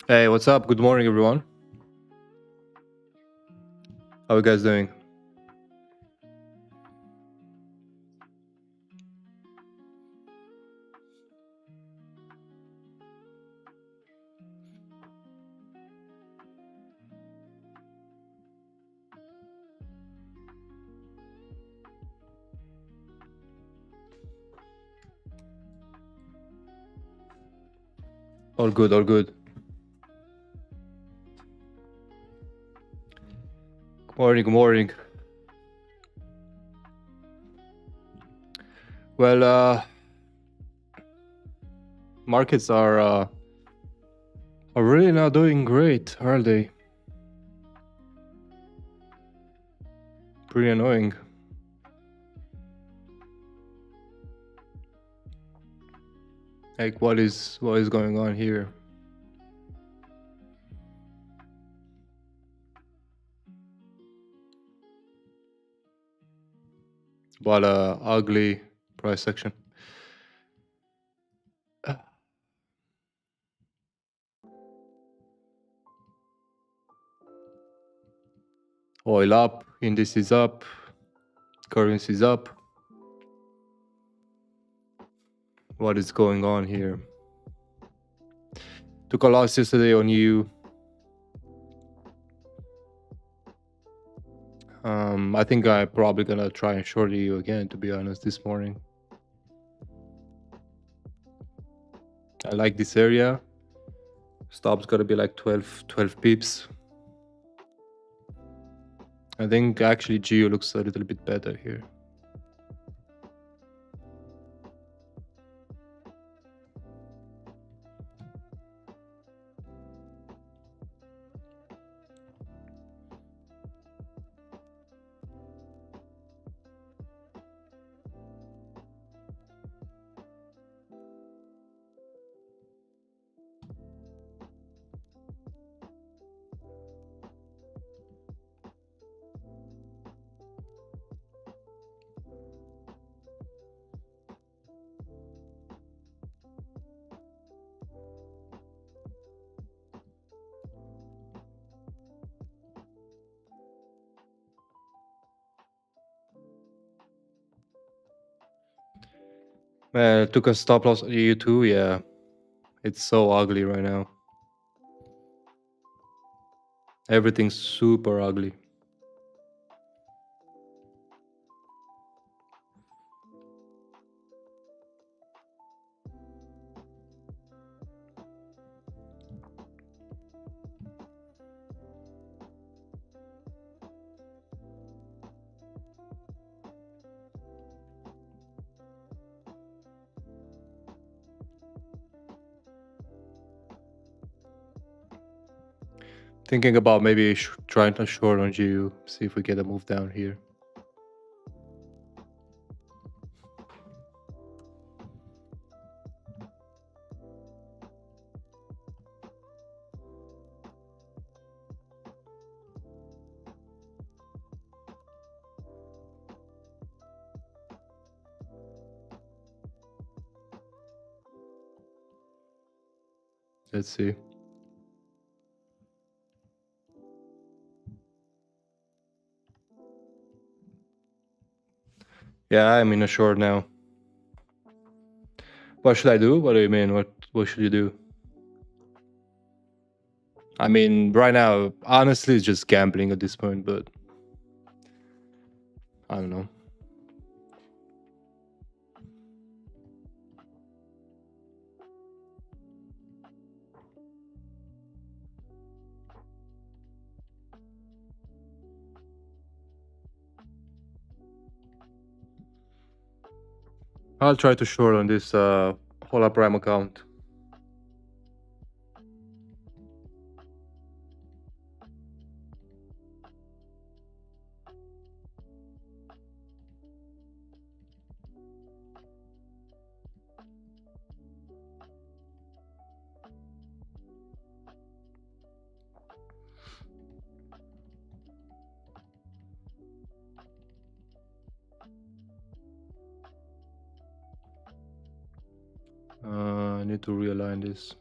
Hey, what's up? Good morning, everyone. How are you guys doing? All good, all good. Good morning, good morning. Well, markets are really not doing great, are they? Pretty annoying. Like, what is going on here? What a ugly price action. Oil up, indices up, currencies up. What is going on here? Took a loss yesterday on you. I think I'm probably gonna try and short you again, to be honest, this morning. I like this area. Stop's gotta be like 12 pips. I think actually Geo looks a little bit better here. Took a stop loss on EU too. Yeah, it's so ugly right now. Everything's super ugly. Thinking about maybe trying to short on GU, see if we get a move down here. Let's see. Yeah, I'm in a short now. What should I do? What do you mean? What should you do? I mean, right now, honestly, it's just gambling at this point, but I don't know. I'll try to short on this Hola Prime account. I need to realign this.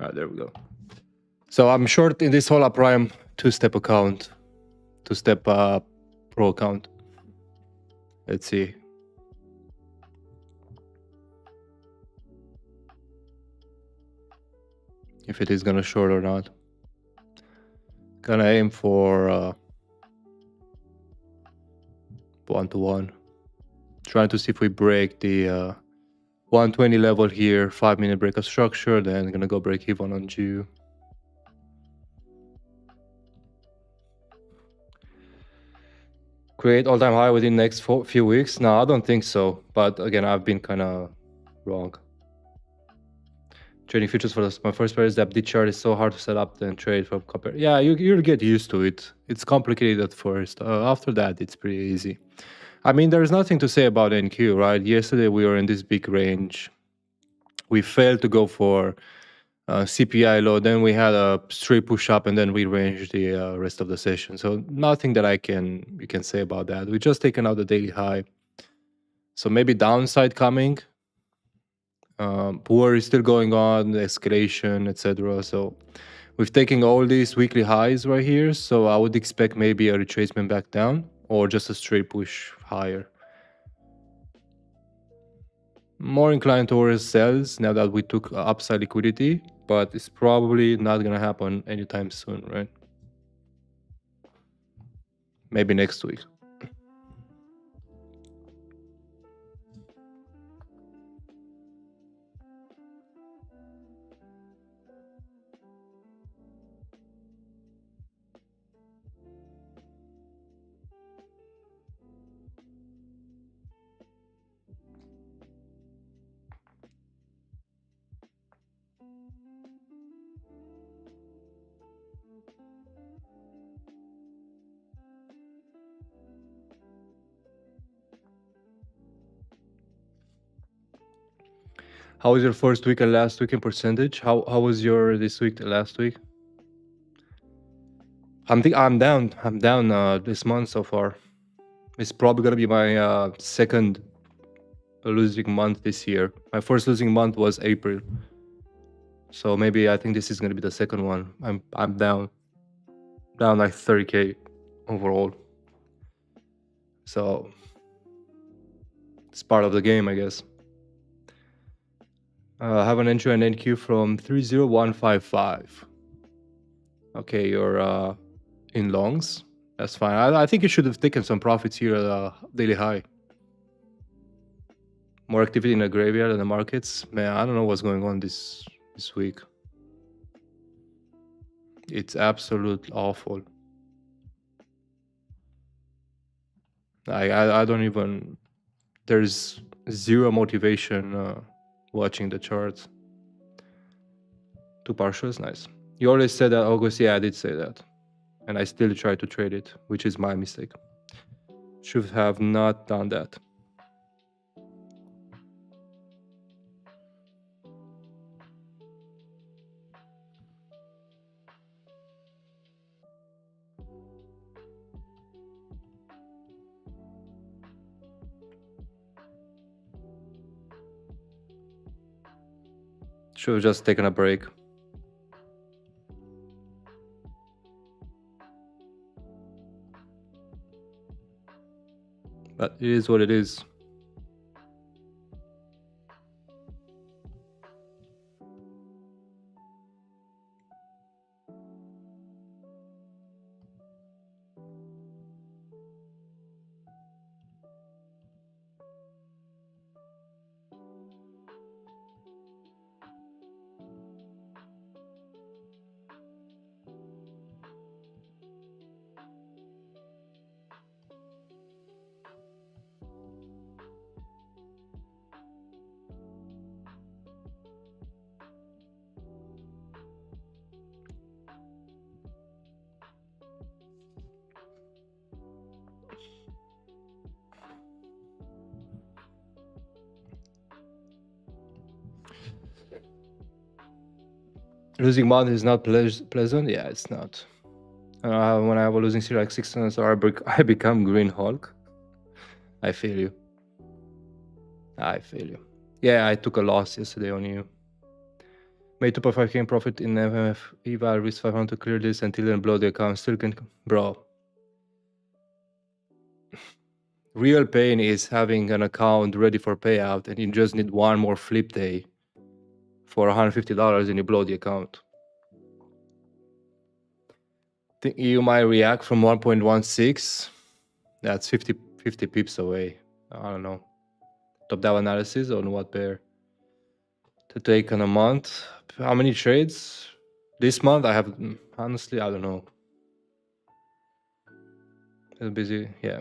All right, there we go. So I'm short in this whole prime 2-step account, 2-step pro account. Let's see if it is gonna short or not. Gonna aim for 1-to-1. Trying to see if we break the 120 level here, 5-minute break of structure, then gonna go break even on Jew. Create all-time high within the next few weeks? No, I don't think so. But again, I've been kind of wrong. Trading futures for my first pair is that the chart is so hard to set up and trade from compare. Yeah, you'll get used to it. It's complicated at first. After that, it's pretty easy. I mean, there's nothing to say about NQ, right? Yesterday we were in this big range. We failed to go for CPI low. Then we had a straight push up, and then we ranged the rest of the session. So nothing that you can say about that. We just taken out the daily high. So maybe downside coming. War is still going on, escalation, etc. So we've taken all these weekly highs right here. So I would expect maybe a retracement back down or just a straight push higher. More inclined towards sells now that we took upside liquidity, but it's probably not gonna happen anytime soon, right? Maybe next week. How was your first week and last week in percentage? How was your this week to last week? I'm down this month so far. It's probably gonna be my second losing month this year. My first losing month was April. So maybe I think this is gonna be the second one. I'm down like 30K overall. So it's part of the game, I guess. I have an entry and NQ from 30155. Okay, you're in longs. That's fine. I think you should have taken some profits here at daily high. More activity in the graveyard and the markets. Man, I don't know what's going on this week. It's absolutely awful. I don't even. There's zero motivation watching the charts. 2 partials, nice. You always said that, August. Yeah, I did say that. And I still try to trade it, which is my mistake. Should have not done that. Should have just taken a break. But it is what it is. Losing month is not pleasant. Yeah, it's not. When I was losing like 600, so I become Green Hulk. I feel you. I feel you. Yeah, I took a loss yesterday on you. Made 2.5k in profit in MF eval, risk 500 to clear this until then blow the account. Still can, bro. Real pain is having an account ready for payout and you just need one more flip day for $150 and you blow the account. Think you might react from 1.16. That's 50 pips away. I don't know. Top-down analysis on what pair to take on a month. How many trades? This month I have, honestly, I don't know. I'm busy, yeah.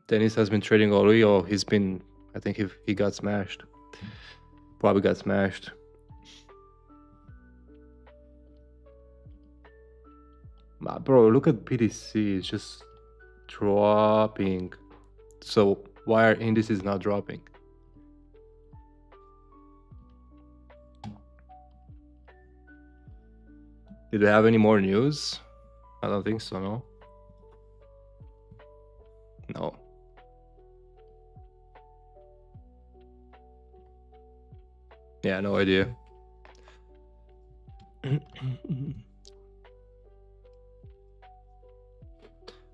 Dennis has been trading all week, or he's been, I think he got smashed. Probably got smashed. Bro, look at PDC, it's just dropping. So why are indices not dropping? Did we have any more news? I don't think so, no? No. Yeah, no idea.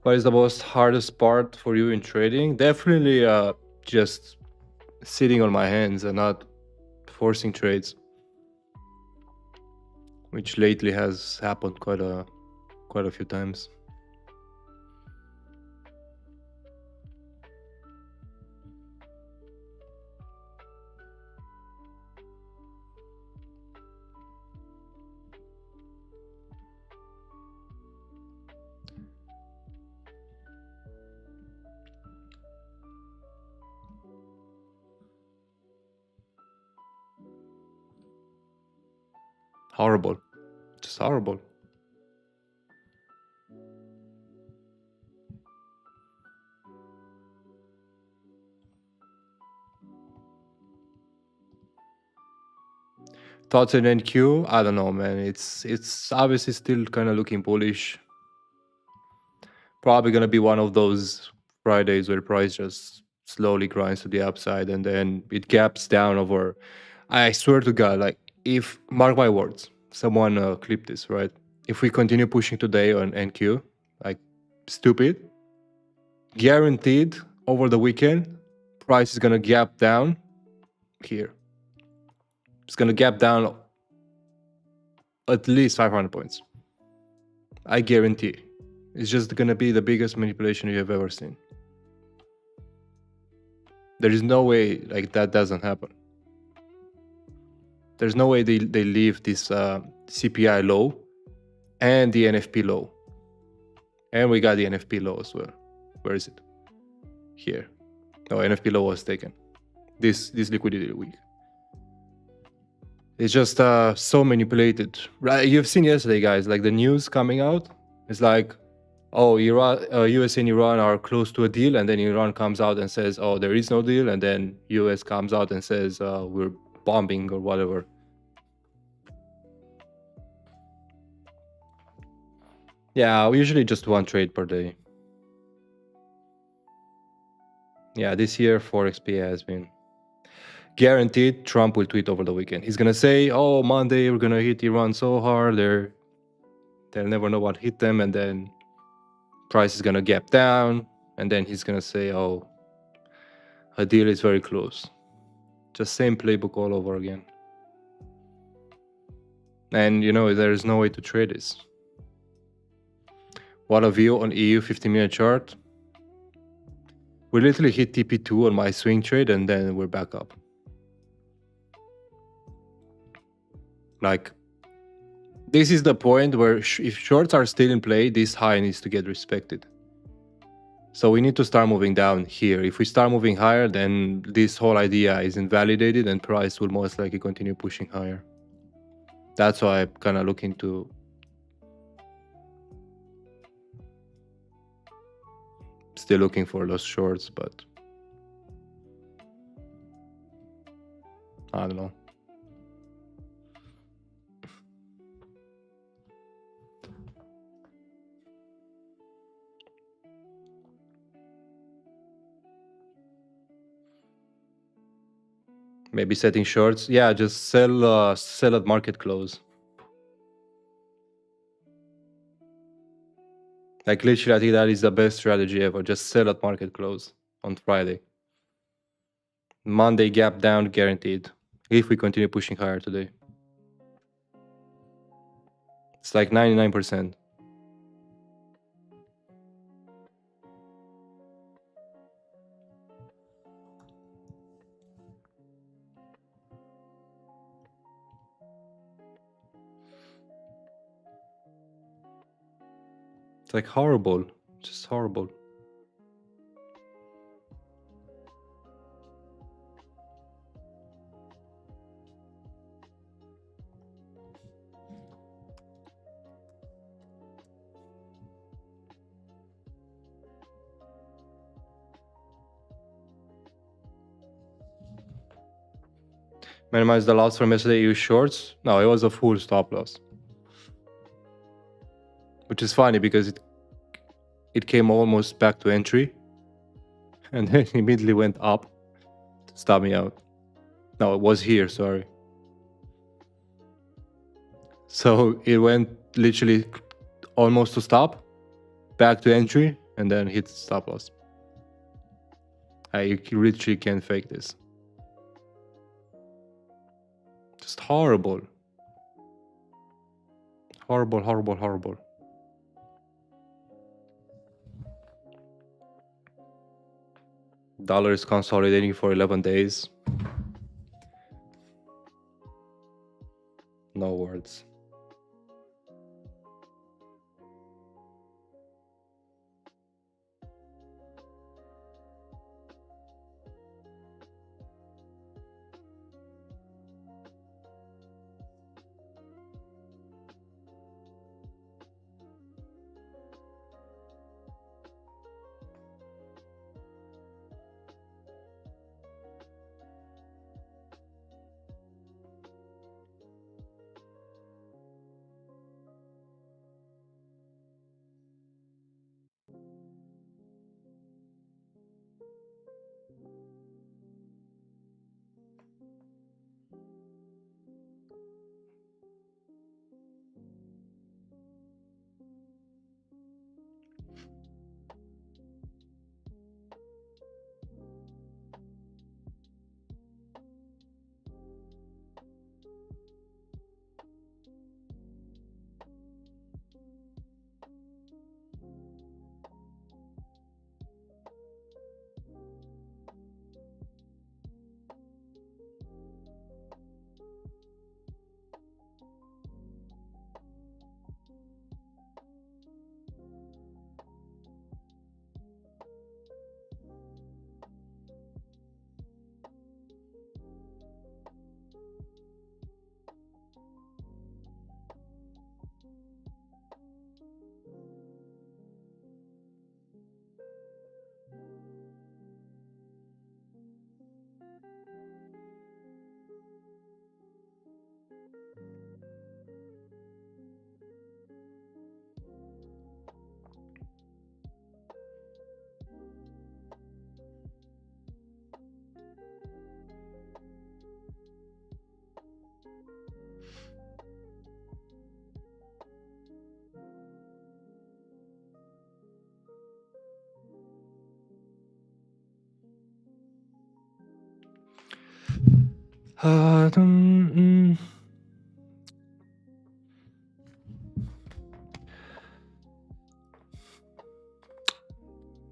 What is the most hardest part for you in trading? Definitely just sitting on my hands and not forcing trades, which lately has happened quite a few times. Horrible. Just horrible. Thoughts on NQ? I don't know, man. It's obviously still kind of looking bullish. Probably gonna be one of those Fridays where price just slowly grinds to the upside and then it gaps down over. I swear to God, like if mark my words, someone clip this, right? If we continue pushing today on NQ, like stupid, guaranteed over the weekend, price is gonna gap down here. It's gonna gap down at least 500 points. I guarantee. It's just gonna be the biggest manipulation you have ever seen. There is no way like that doesn't happen. There's no way they leave this CPI low and the NFP low. And we got the NFP low as well. Where is it? Here. No, NFP low was taken. This liquidity week. It's just so manipulated. Right? You've seen yesterday, guys, like the news coming out. It's like, oh, Iran, US and Iran are close to a deal, and then Iran comes out and says, oh, there is no deal, and then US comes out and says, we're bombing or whatever. Yeah, usually just one trade per day. Yeah, this year Forex has been guaranteed. Trump will tweet over the weekend. He's gonna say, oh, Monday we're gonna hit Iran so hard, they'll never know what hit them, and then price is gonna gap down, and then he's gonna say, oh, a deal is very close. Just same playbook all over again. And you know, there is no way to trade this. What a view on EU 50-minute chart. We literally hit TP2 on my swing trade and then we're back up. Like, this is the point where if shorts are still in play, this high needs to get respected. So we need to start moving down here. If we start moving higher, then this whole idea is invalidated and price will most likely continue pushing higher. That's why I'm kind of looking to still looking for those shorts, but I don't know. Maybe setting shorts. Yeah, just sell at market close. Like literally, I think that is the best strategy ever. Just sell at market close on Friday. Monday gap down guaranteed. If we continue pushing higher today. It's like 99%. It's like horrible. Just horrible. Minimize the loss from yesterday, use shorts. No, it was a full stop loss. Which is funny because it came almost back to entry. And then immediately went up to stop me out. No, it was here, sorry. So it went literally almost to stop, back to entry, and then hit stop loss. I literally can't fake this. Just horrible. Horrible, horrible, horrible. Dollar is consolidating for 11 days. No words.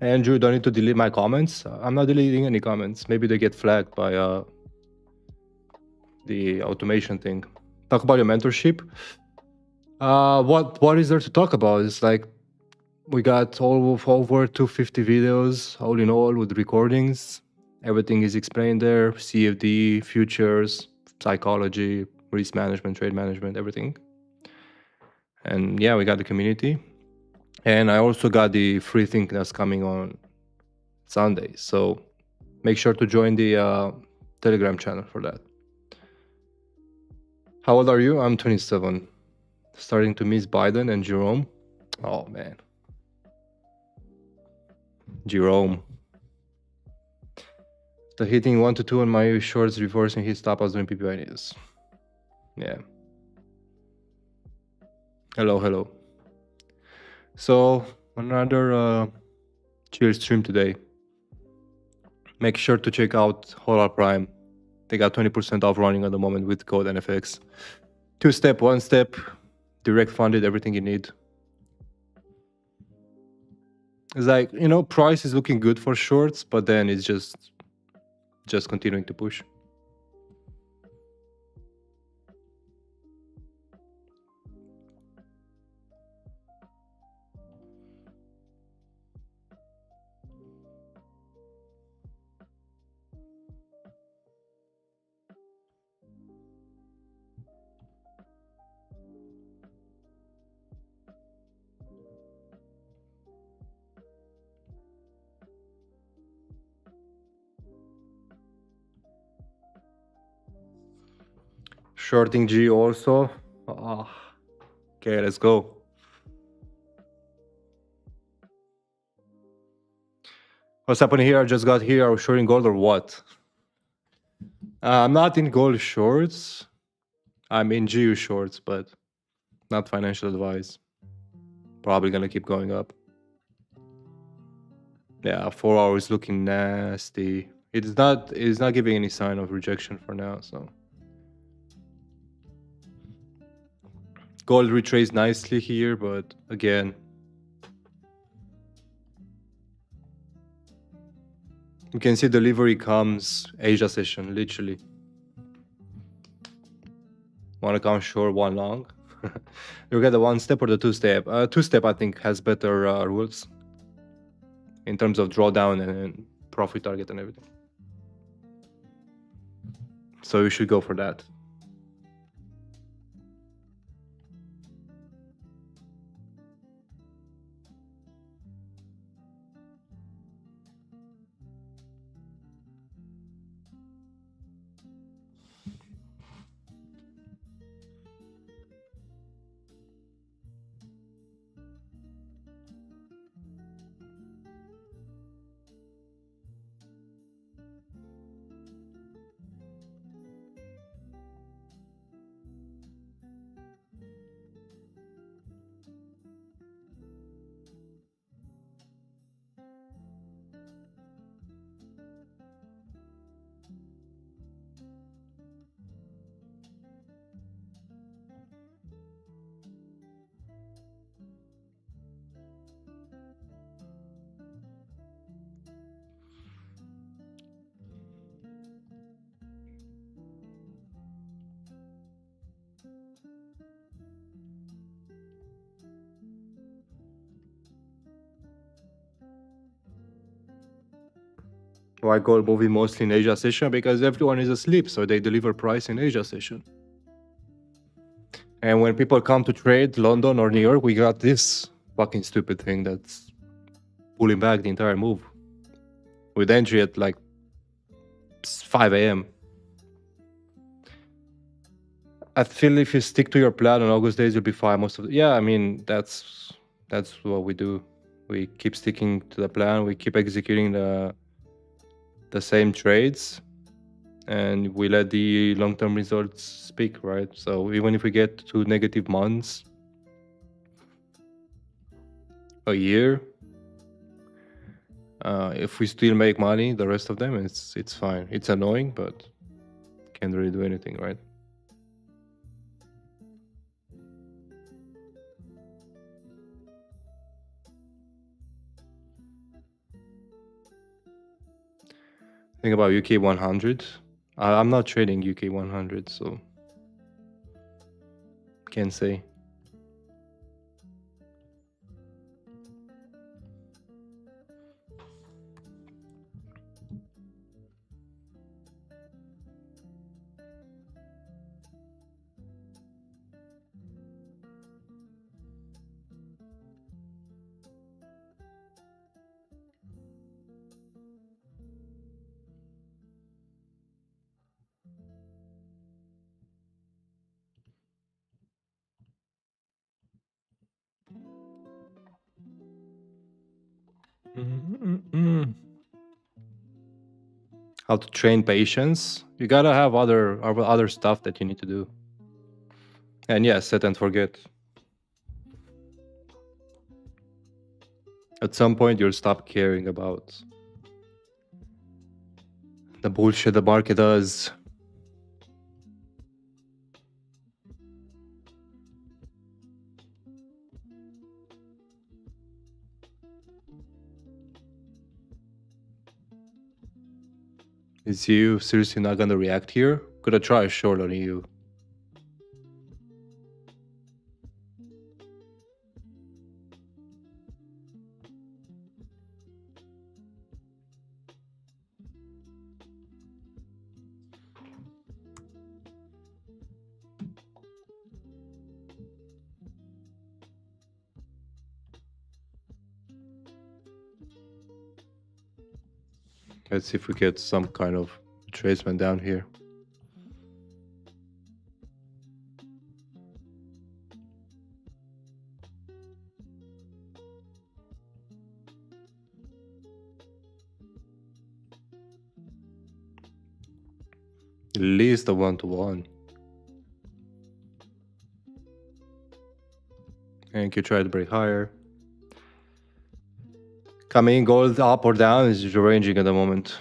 Andrew, don't need to delete my comments. I'm not deleting any comments. Maybe they get flagged by the automation thing. Talk about your mentorship. What is there to talk about? It's like we got over 250 videos, all in all, with recordings. Everything is explained there: CFD, futures, psychology, risk management, trade management, everything. And yeah, we got the community. And I also got the free thing that's coming on Sunday. So make sure to join the Telegram channel for that. How old are you? I'm 27. Starting to miss Biden and Jerome. Oh, man. Jerome. The hitting 1 to 2 on my shorts, reversing his stop as doing PPI news. Yeah. Hello. So Another chill stream today. Make sure to check out Hola Prime. They got 20% off running at the moment with code NFX. 2-step, 1-step, direct funded, everything you need. It's like, price is looking good for shorts, but then it's just continuing to push. Shorting G also. Okay, let's go. What's happening here? I just got here. Are we shorting gold or what? I'm not in gold shorts. I'm in GU shorts, but not financial advice. Probably gonna keep going up. Yeah, 4 hours looking nasty. It's not giving any sign of rejection for now, so. Gold retraced nicely here, but again, you can see delivery comes Asia session, literally. Want to count short, one long? You get the 1-step or the 2-step? 2-step, I think, has better rules in terms of drawdown and profit target and everything. So you should go for that. Why gold moving mostly in Asia session? Because everyone is asleep, so they deliver price in Asia session. And when people come to trade London or New York, we got this fucking stupid thing that's pulling back the entire move. With entry at like 5 a.m. I feel if you stick to your plan on August days, you'll be fine most of the. Yeah, I mean that's what we do. We keep sticking to the plan. We keep executing the same trades, and we let the long-term results speak, right? So even if we get to negative months, a year, if we still make money, the rest of them, it's fine. It's annoying, but can't really do anything, right? Think about UK 100. I'm not trading UK 100, so can't say. How to train patience? You gotta have other stuff that you need to do. And yeah, set and forget. At some point, you'll stop caring about the bullshit the market does. Is you seriously not gonna react here? Gonna try a short on you. Let's see if we get some kind of retracement down here. At least a 1-to-1. And you try to break higher. Coming gold up or down is ranging at the moment.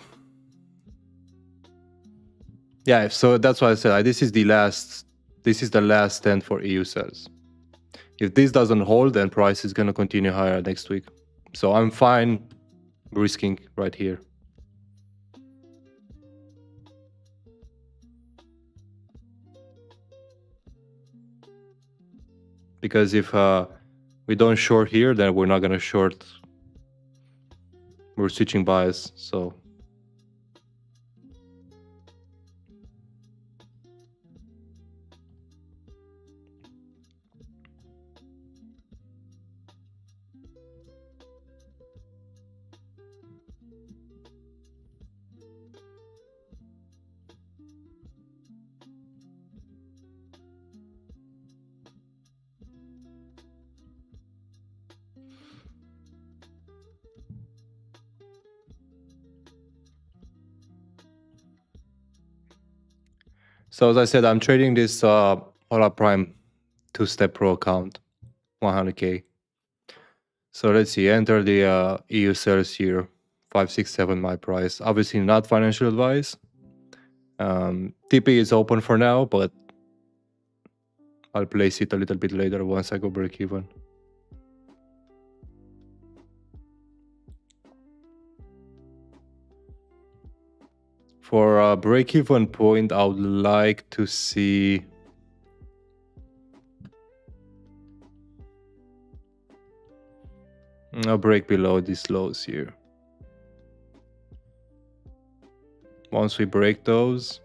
Yeah, so that's why I said this is the last stand for EU cells. If this doesn't hold, then price is gonna continue higher next week. So I'm fine risking right here. Because if we don't short here, then we're not gonna short. We're switching bias, so as I said, I'm trading this Hora Prime 2-step pro account, 100K. So let's see, enter the EU cells here, 567 my price. Obviously not financial advice. TP is open for now, but I'll place it a little bit later once I go break even. For a break-even point, I would like to see a break below these lows here. Once we break those,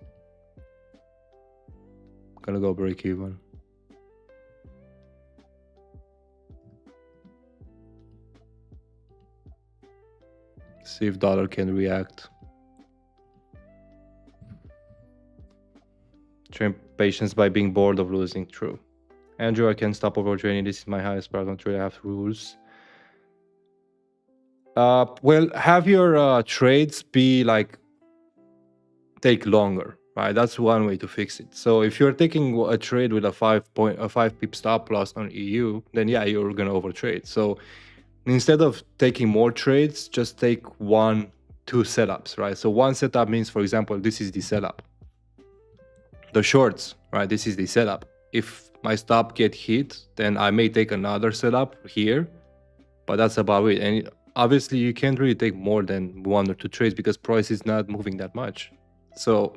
I'm gonna go break even. See if dollar can react. Train patience by being bored of losing. True. Andrew, I can stop overtraining. This is my highest part on trade. I have rules. Well, have your trades be like take longer, right? That's one way to fix it. So if you're taking a trade with a 5 pip stop loss on EU, then yeah, you're gonna overtrade. So instead of taking more trades, just take 1-2 setups, right? So one setup means, for example, this is the setup. The shorts, right? This is the setup. If my stop get hit, then I may take another setup here, but that's about it. And obviously you can't really take more than 1 or 2 trades because price is not moving that much. So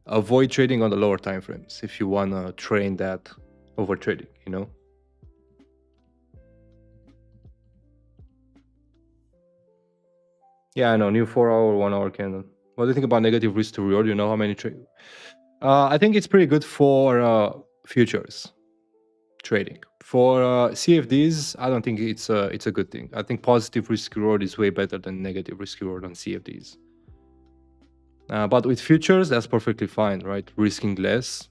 avoid trading on the lower time frames if you want to train that over trading, you know? Yeah, I know, new 4-hour, 1-hour candle. What do you think about negative risk to reward? You know how many trade? I think it's pretty good for futures trading. For CFDs, I don't think it's a good thing. I think positive risk reward is way better than negative risk reward on CFDs. But with futures, that's perfectly fine, right? Risking less.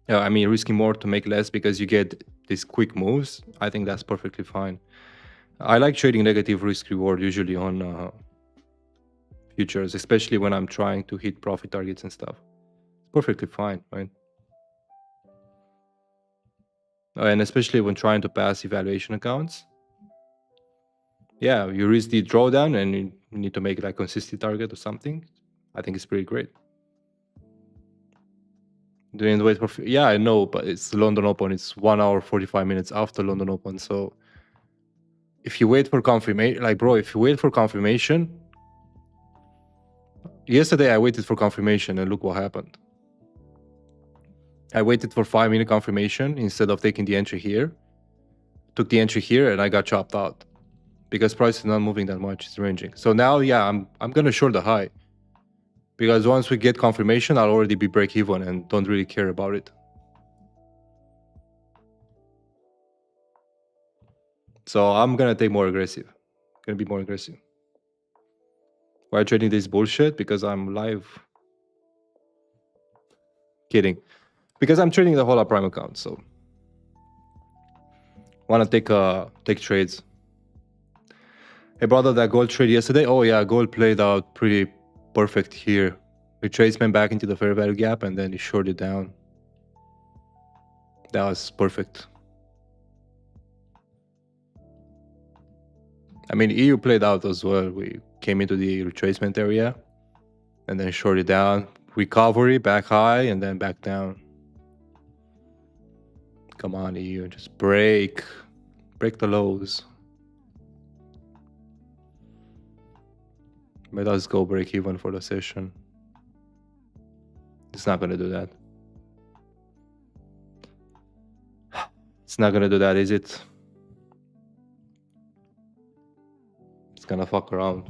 I mean, risking more to make less because you get these quick moves. I think that's perfectly fine. I like trading negative risk reward usually on futures, especially when I'm trying to hit profit targets and stuff. It's perfectly fine, right? And especially when trying to pass evaluation accounts. yeah, you reach the drawdown and you need to make like consistent target or something. I think it's pretty great. Doing wait for yeah, I know, but it's London Open. It's 1 hour 45 minutes after London Open. So if you wait for confirmation, like bro, if you wait for confirmation, yesterday I waited for confirmation and look what happened. I waited for 5-minute confirmation instead of taking the entry here. Took the entry here and I got chopped out because price is not moving that much. It's ranging. So now, yeah, I'm gonna short the high because once we get confirmation, I'll already be break even and don't really care about it. So I'm gonna take more aggressive. Gonna be more aggressive. Why are you trading this bullshit? Because I'm live. Kidding. Because I'm trading the whole Prime account, so wanna take trades. Hey brother, that gold trade yesterday. Oh yeah, gold played out pretty perfect here. Retracement back into the fair value gap and then he shorted down. That was perfect. I mean, EU played out as well. We came into the retracement area and then shorted down. Recovery, back high, and then back down. Come on, EU, just break the lows. Let us go break even for the session. It's not gonna do that. It's not gonna do that, is it? It's gonna fuck around.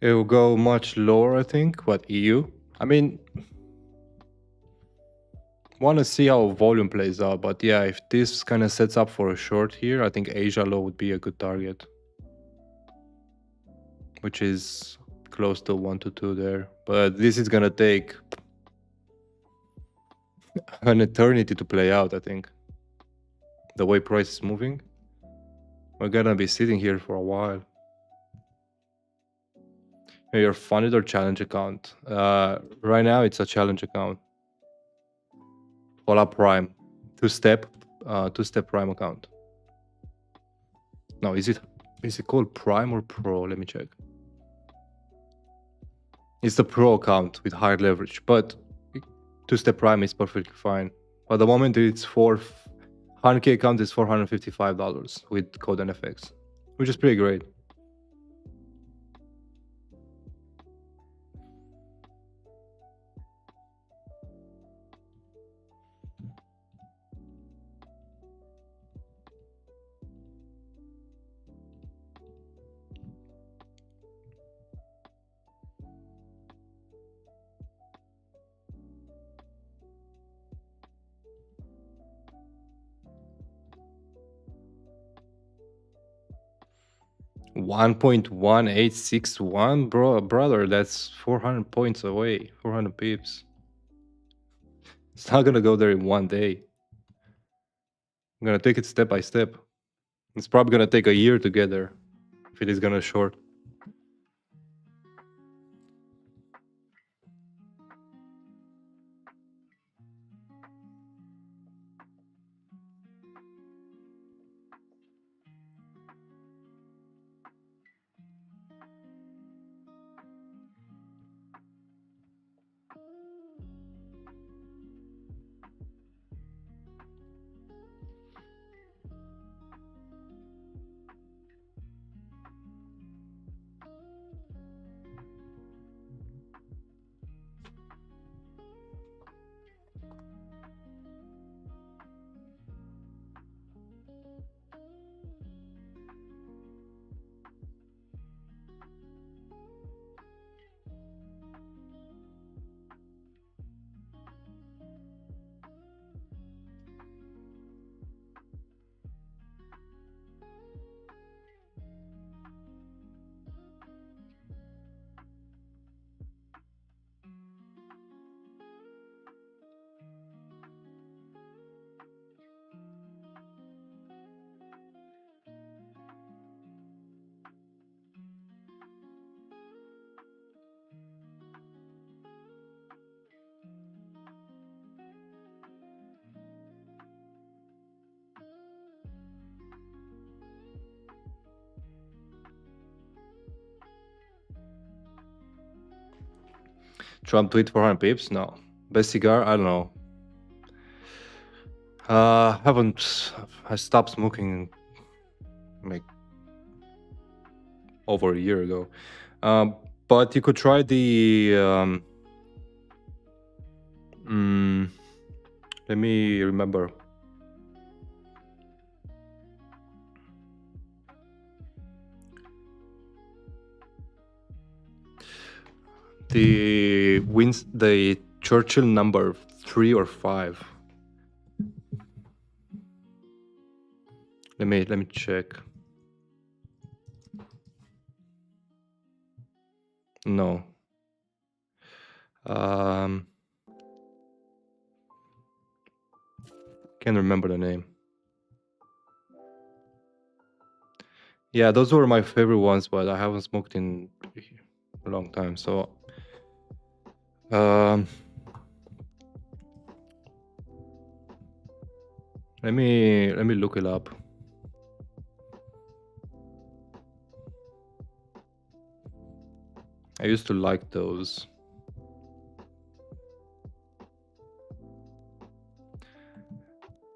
It will go much lower, I think. What, EU? I mean, want to see how volume plays out, but yeah, if this kind of sets up for a short here, I think Asia low would be a good target, which is close to 1 to 2 there. But this is gonna take an eternity to play out, I think. The way price is moving, we're gonna be sitting here for a while. Your funded or challenge account? Right now, it's a challenge account. Hola Prime, two-step Prime account. No, is it called Prime or Pro? Let me check. It's the Pro account with higher leverage, but two-step Prime is perfectly fine. But the moment it's for 100K account is $455 with code NFX, which is pretty great. $1.1861, brother, that's 400 points away, 400 pips. It's not gonna go there in one day. I'm gonna take it step by step. It's probably gonna take a year to get there if it is gonna short. Trump tweet 400 pips? No. Best cigar? I don't know. I stopped smoking like over a year ago. But you could try the let me remember. The Churchill number 3 or 5. Let me check. No. Can't remember the name. Yeah, those were my favorite ones, but I haven't smoked in a long time. So let me look it up. I used to like those.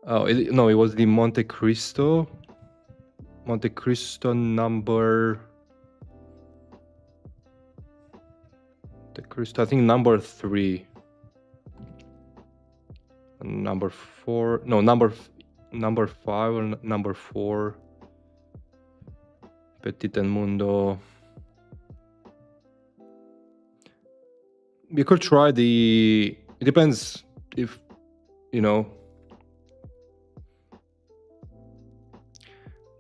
Oh, no, it was the Monte Cristo number. I think number 3. Number 4. No, number 5 or number 4. Petit El Mundo. You could try the. It depends if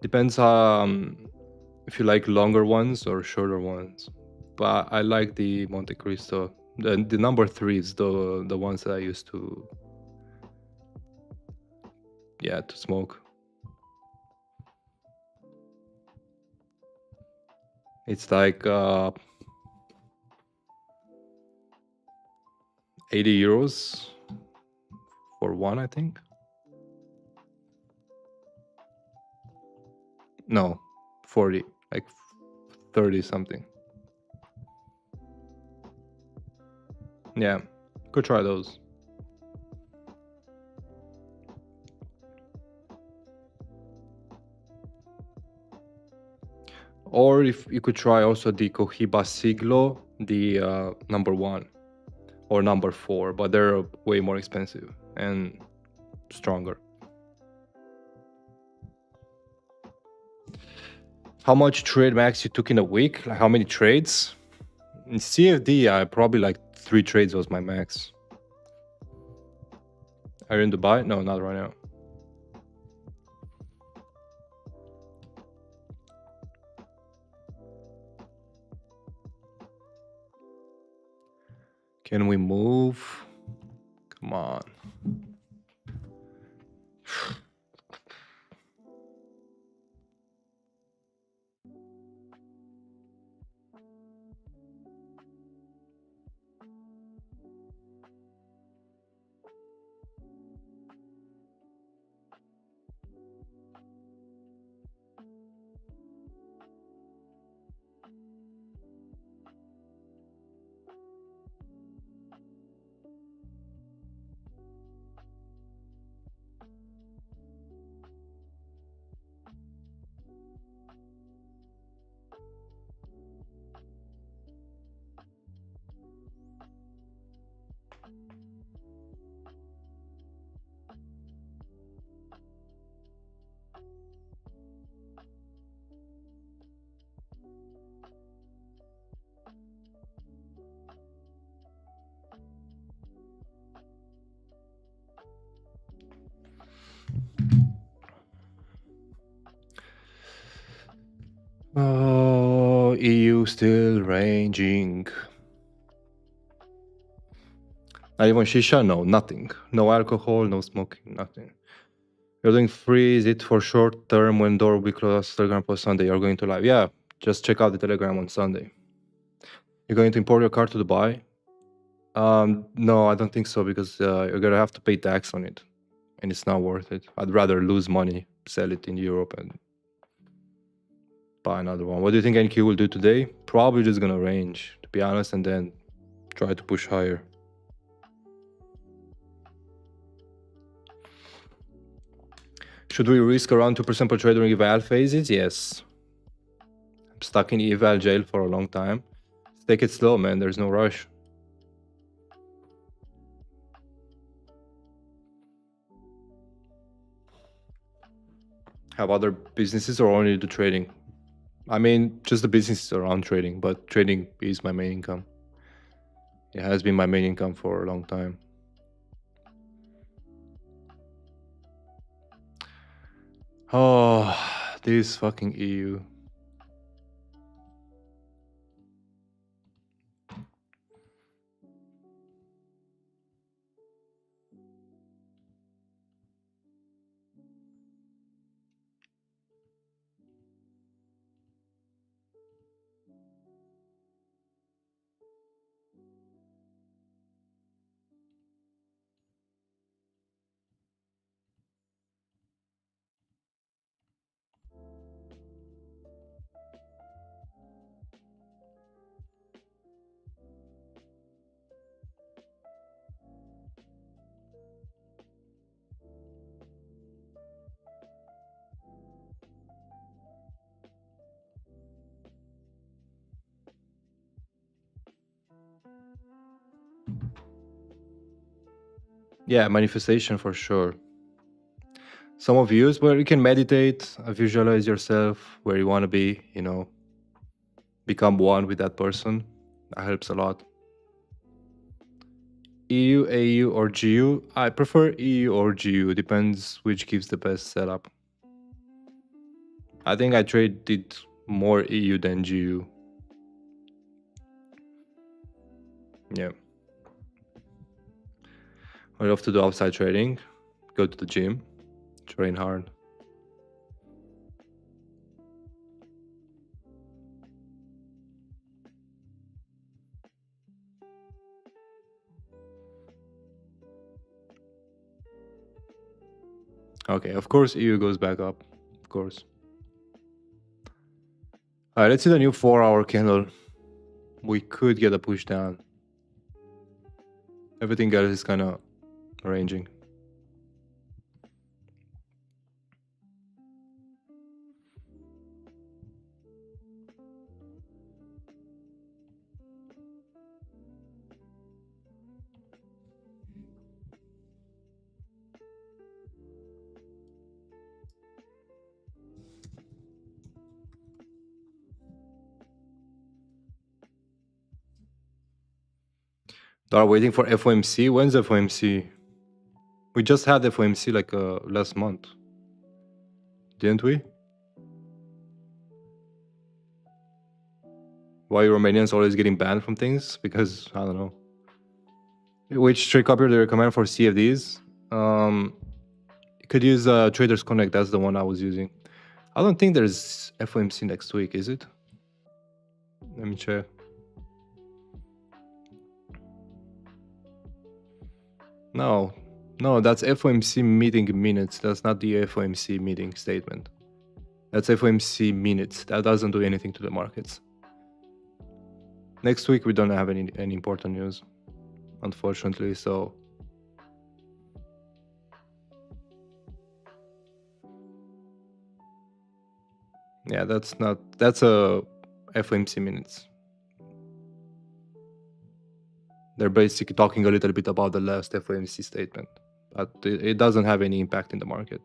depends if you like longer ones or shorter ones. But I like the Monte Cristo. The number 3 is the ones that I used to to smoke. It's like 80 euros for one, I think. No, 40, like 30 something. Yeah, go try those. Or if you could try also the Cohiba Siglo, the number 1 or number 4, but they're way more expensive and stronger. How much trade max you took in a week? Like how many trades? In CFD, I probably like 3 trades was my max. Are you in Dubai? No, not right now. Can we move? Come on. Oh, EU still ranging. Not even shisha? No, nothing. No alcohol, no smoking, nothing. You're doing free. Is it for short term when door will be closed? Telegram post Sunday. You're going to live. Yeah, just check out the Telegram on Sunday. You're going to import your car to Dubai? No, I don't think so because you're gonna have to pay tax on it, and it's not worth it. I'd rather lose money, sell it in Europe, and buy another one. What do you think NQ will do today? Probably just gonna range, to be honest, and then Try to push higher. Should we risk around 2% per trade during eval phases? Yes. I'm stuck in eval jail for a long time. Take it slow, man. There's no rush. Have other businesses or only do trading? I mean, just the businesses around trading, but trading is my main income. It has been my main income for a long time. Oh, this fucking EU. Yeah, manifestation for sure. Some of views where you can meditate, visualize yourself where you want to be, become one with that person. That helps a lot. EU, AU, or GU? I prefer EU or GU. Depends which gives the best setup. I think I traded more EU than GU. Yeah. I love to do outside trading, go to the gym, train hard. Okay, of course EU goes back up. Of course. Alright, let's see the new 4-hour candle. We could get a push down. Everything else is kind of ranging. They are waiting for FOMC. When's FOMC? We just had FOMC like last month, didn't we? Why Romanians always getting banned from things? Because I don't know. Which trade copier do you recommend for CFDs? You could use Traders Connect. That's the one I was using. I don't think there's FOMC next week, is it? Let me check. No, that's FOMC meeting minutes. That's not the FOMC meeting statement. That's FOMC minutes. That doesn't do anything to the markets. Next week we don't have any important news, unfortunately. So yeah, that's a FOMC minutes. They're basically talking a little bit about the last FOMC statement, but it doesn't have any impact in the market.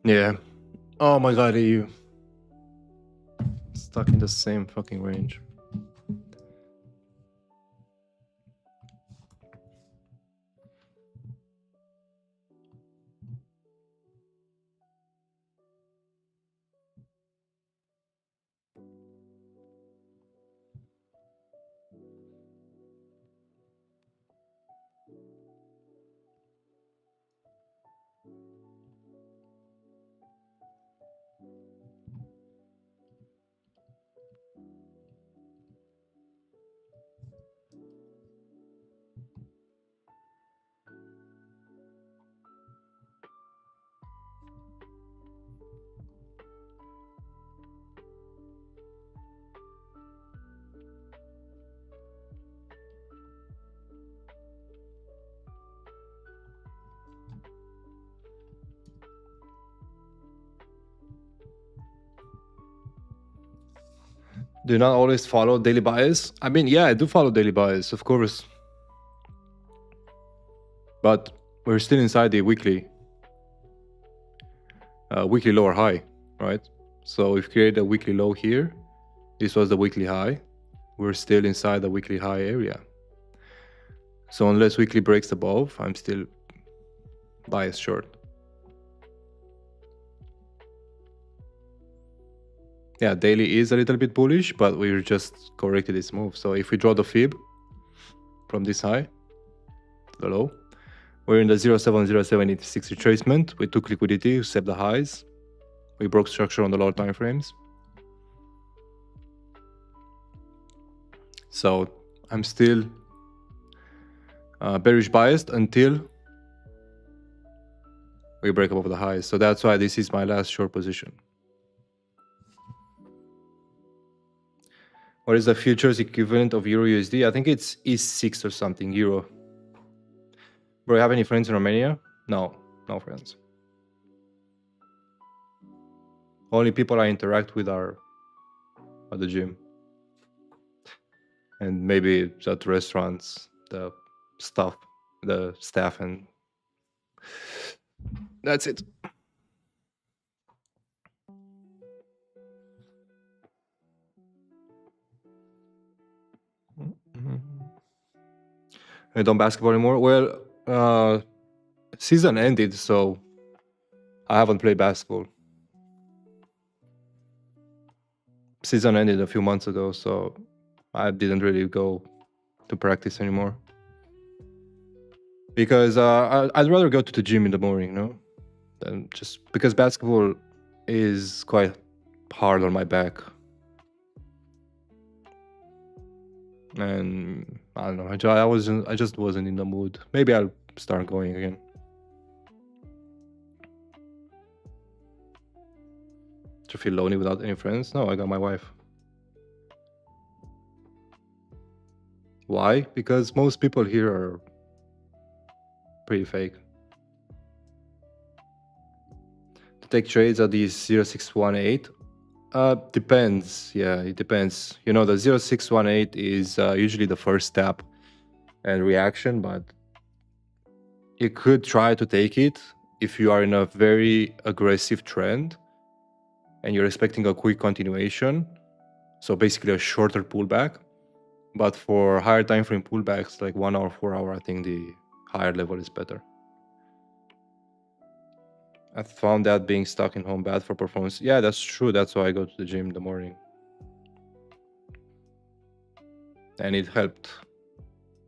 Yeah. Oh my god, EU. Stuck in the same fucking range. Do you not always follow daily bias? I mean, yeah, I do follow daily bias, of course. But we're still inside the weekly lower high, right? So we've created a weekly low here. This was the weekly high. We're still inside the weekly high area. So unless weekly breaks above, I'm still bias short. Yeah, daily is a little bit bullish, but we're just corrected this move. So if we draw the fib from this high, the low, we're in the 0.70786 retracement. We took liquidity, set the highs. We broke structure on the lower time frames. So I'm still bearish biased until we break above the highs. So that's why this is my last short position. What is the futures equivalent of Euro USD? I think it's E6 or something, Euro. Bro, you have any friends in Romania? No, no friends. Only people I interact with are at the gym. And maybe at restaurants, the staff, and that's it. I don't basketball anymore. Well, season ended, so I haven't played basketball. Season ended a few months ago, so I didn't really go to practice anymore. Because I'd rather go to the gym in the morning, no? Than just because basketball is quite hard on my back. And I don't know, I just wasn't in the mood. Maybe I'll start going again. Do you feel lonely without any friends? No, I got my wife. Why? Because most people here are pretty fake. To take trades at these 0618? Depends. Yeah, it depends. You know, the 0618 is usually the first step and reaction, but you could try to take it if you are in a very aggressive trend and you're expecting a quick continuation. So basically a shorter pullback. But for higher time frame pullbacks, like 1 hour, 4 hour, I think the higher level is better. I found that being stuck in home bad for performance. Yeah, that's true. That's why I go to the gym in the morning. And it helped.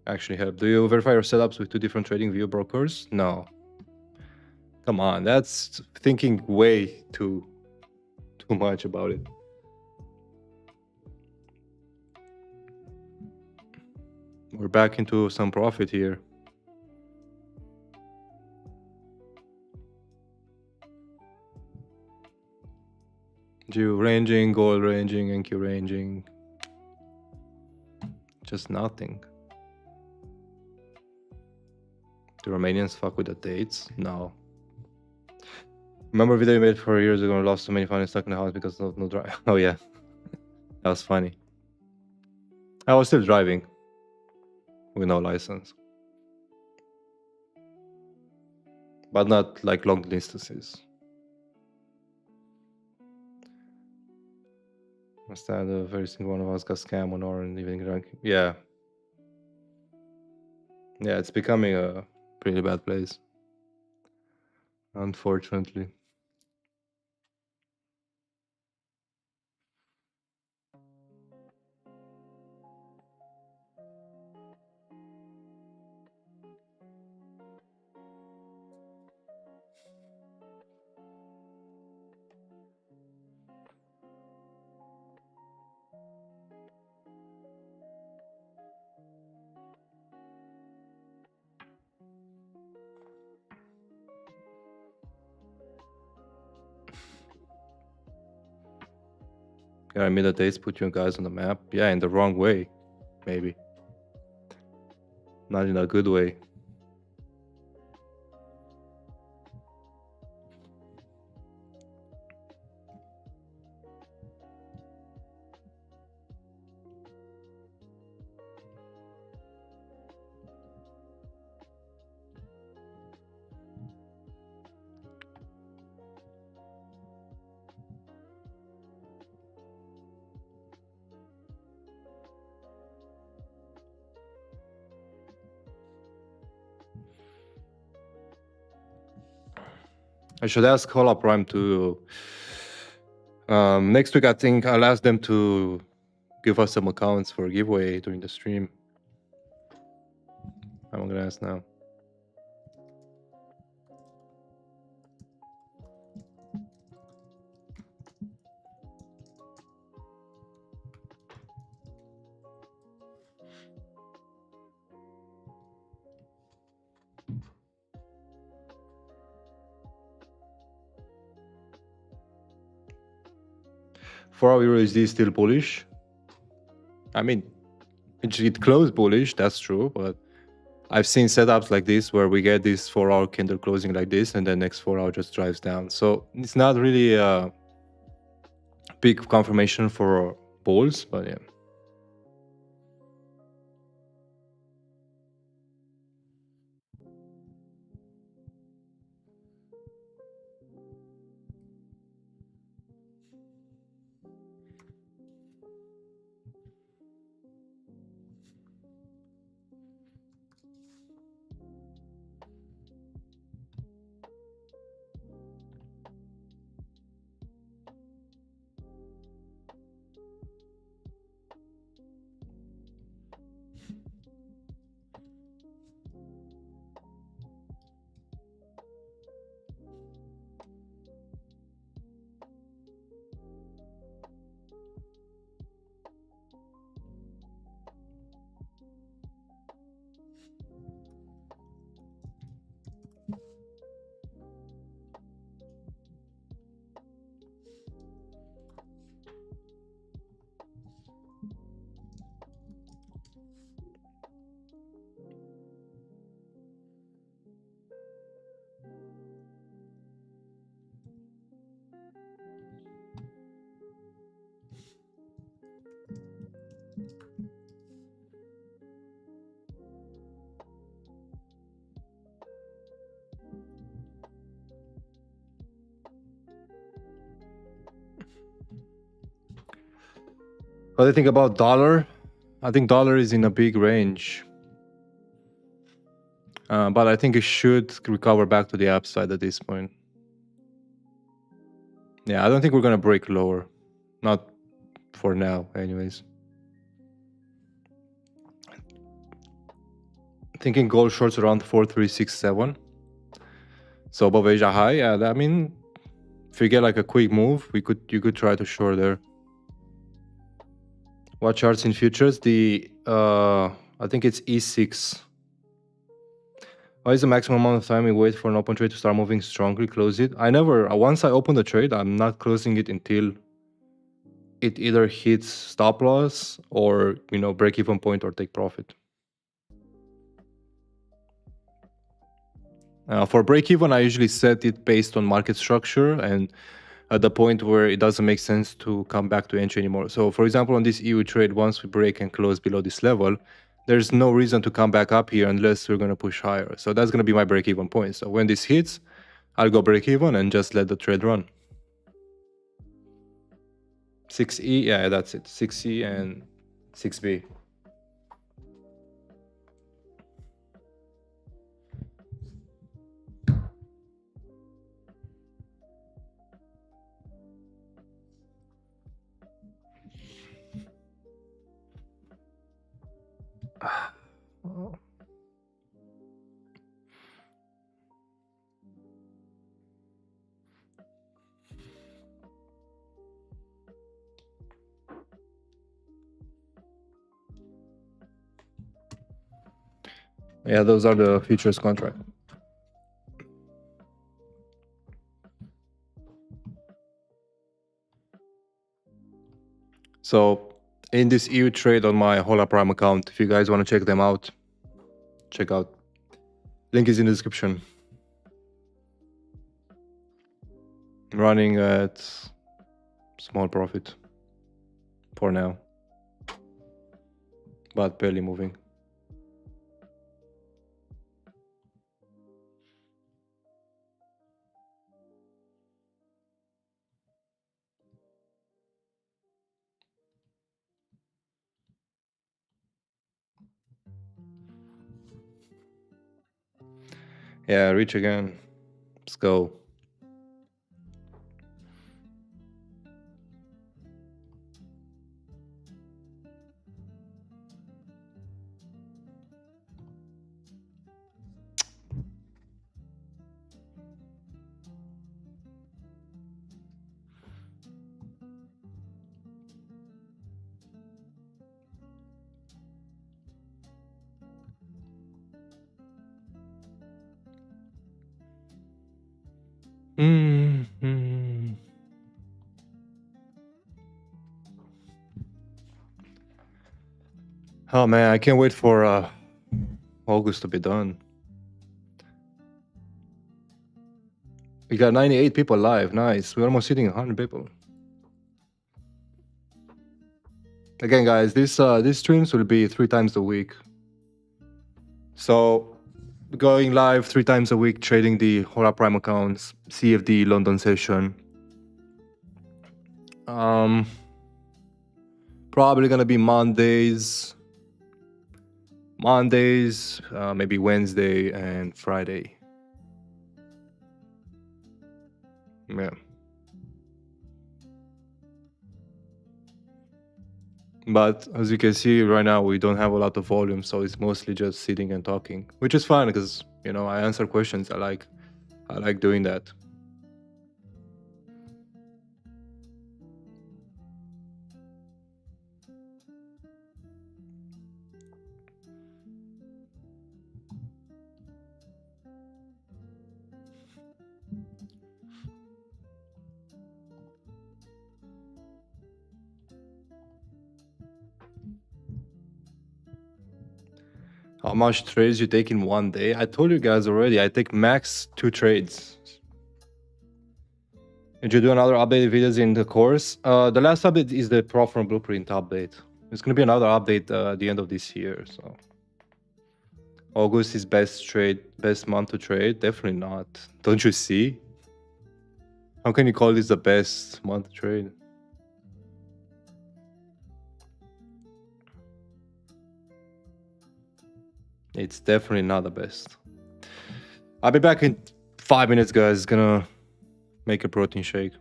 Actually helped. Do you verify your setups with 2 different trading view brokers? No. Come on, that's thinking way too much about it. We're back into some profit here. Jew ranging, gold ranging, NQ ranging. Just nothing. Do Romanians fuck with the dates? No. Remember a video you made 4 years ago and lost so many funny stuck in the house because of no drive? Oh yeah. That was funny. I was still driving with no license. But not like long distances. Instead of every single one of us got scammed on or even drunk. Yeah. Yeah, it's becoming a pretty bad place. Unfortunately. Yeah, I mean the dates put you guys on the map. Yeah, in the wrong way, maybe. Not in a good way. I should ask Hola Prime to. Next week, I think I'll ask them to give us some accounts for a giveaway during the stream. I'm gonna ask now. For our USD still bullish. I mean, it closed bullish, that's true, but I've seen setups like this where we get this 4-hour candle closing like this, and then next 4 hour just drives down. So it's not really a big confirmation for bulls, but yeah. What do you think about dollar? I think dollar is in a big range. But I think it should recover back to the upside at this point. Yeah, I don't think we're gonna break lower. Not for now, anyways. Thinking gold shorts around 4367. So above Asia high. Yeah, I mean, if you get like a quick move, you could try to short there. What charts in futures? I think it's E6. What is the maximum amount of time we wait for an open trade to start moving strongly? Close it. I never. Once I open the trade, I'm not closing it until it either hits stop loss or break even point or take profit. For break even, I usually set it based on market structure and at the point where it doesn't make sense to come back to entry anymore. So for example, on this EU trade, once we break and close below this level, there's no reason to come back up here unless we're going to push higher. So that's going to be my break even point. So when this hits, I'll go break even and just let the trade run. 6E, yeah, that's it. 6E and 6B. Yeah, those are the futures contract. So in this EU trade on my Hola Prime account, if you guys want to check them out, check out. Link is in the description. Running at small profit for now, but barely moving. Yeah, reach again. Let's go. Mm. Oh man, I can't wait for August to be done. We got 98 people live. Nice. We're almost hitting 100 people. Again, guys, these streams will be 3 times a week. So going live 3 times a week, trading the Hora Prime accounts, CFD London session. Probably gonna be Mondays, maybe Wednesday and Friday. Yeah. But as you can see right now, we don't have a lot of volume, so it's mostly just sitting and talking, which is fine because I answer questions. I like doing that. How much trades you take in one day? I told you guys already. I take max 2 trades. Did you do another update videos in the course? The last update is the Profit Blueprint update. There's gonna be another update at the end of this year. So August is best month to trade? Definitely not. Don't you see? How can you call this the best month to trade? It's definitely not the best. I'll be back in 5 minutes, guys. Gonna make a protein shake.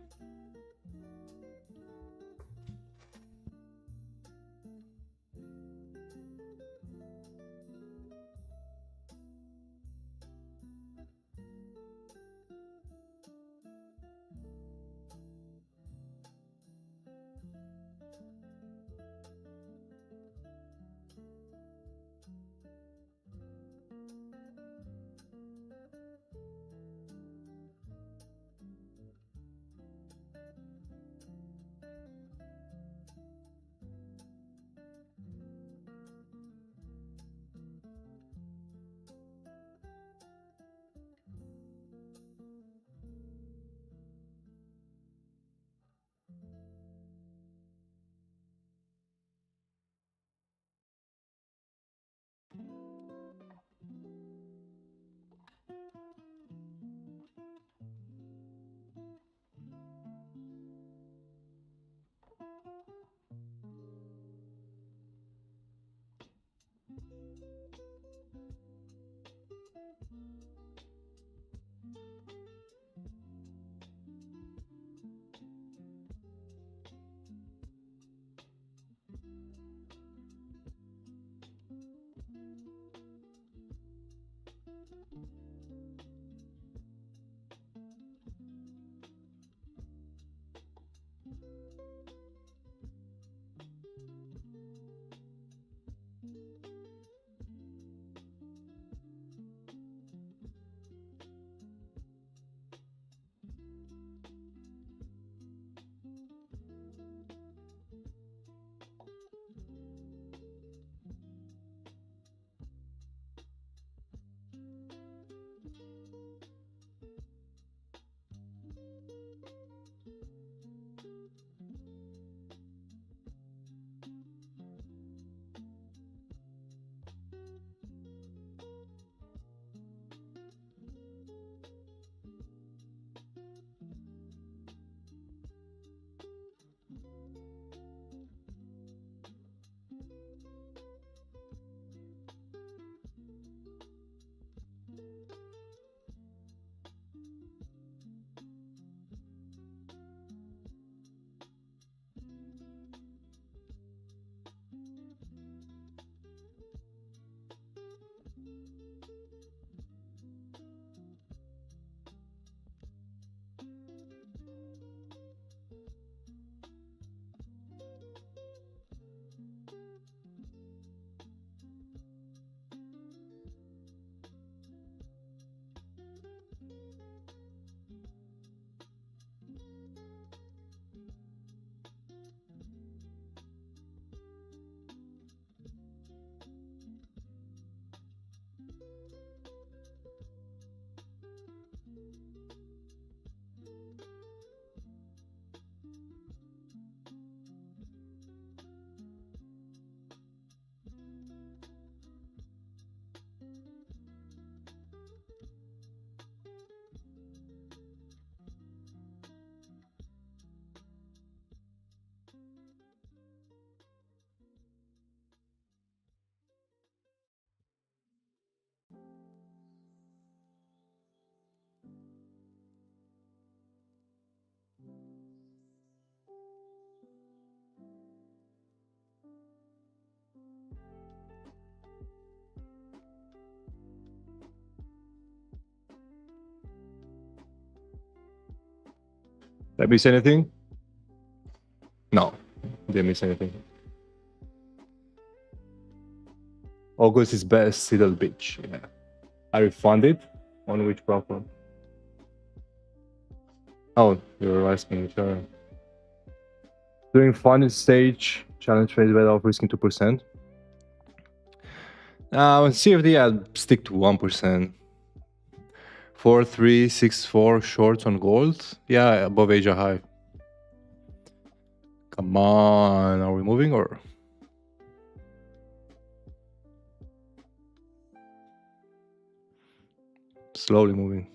Did I miss anything? No, didn't miss anything. August is best little bitch. Yeah. I refunded on which platform? Oh, you're asking each other. During funding stage, challenge phase better off risking 2%. On CFD, I'd stick to 1%. 4,364 shorts on gold. Yeah, above Asia high. Come on, are we moving or? Slowly moving.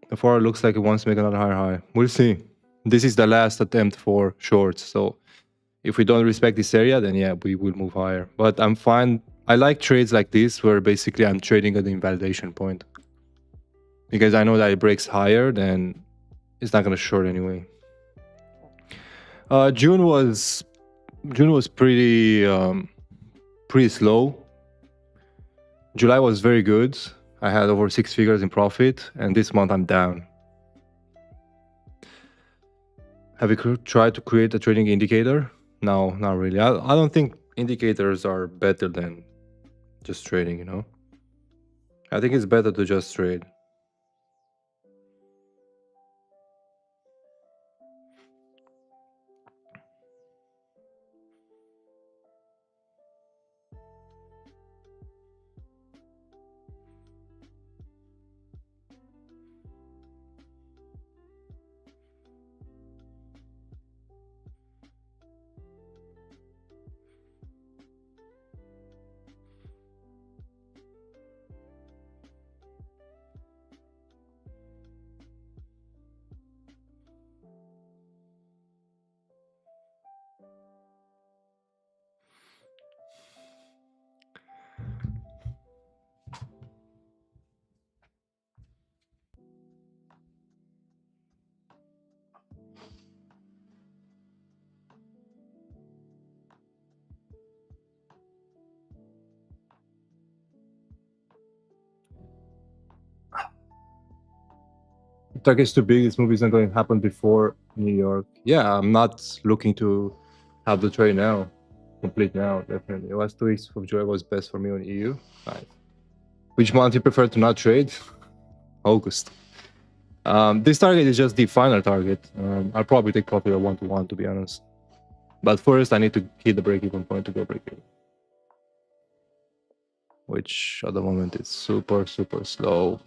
The forward looks like it wants to make another higher high. We'll see. This is the last attempt for shorts. So if we don't respect this area, then yeah, we will move higher. But I'm fine. I like trades like this where basically I'm trading at the invalidation point. Because I know that it breaks higher, then it's not going to short anyway. June was pretty slow. July was very good. I had over 6 figures in profit, and this month I'm down. Have you tried to create a trading indicator? No, not really. I don't think indicators are better than just trading, you know? I think it's better to just trade. Target's too big. This movie is not going to happen before New York. Yeah, I'm not looking to have the trade now. Complete now, definitely. The last 2 weeks of July was best for me on EU. Nice. Which month you prefer to not trade? August. This target is just the final target. I'll probably take profit at 1-to-1, to be honest. But first, I need to hit the break-even point to go break-even. Which at the moment is super, super slow.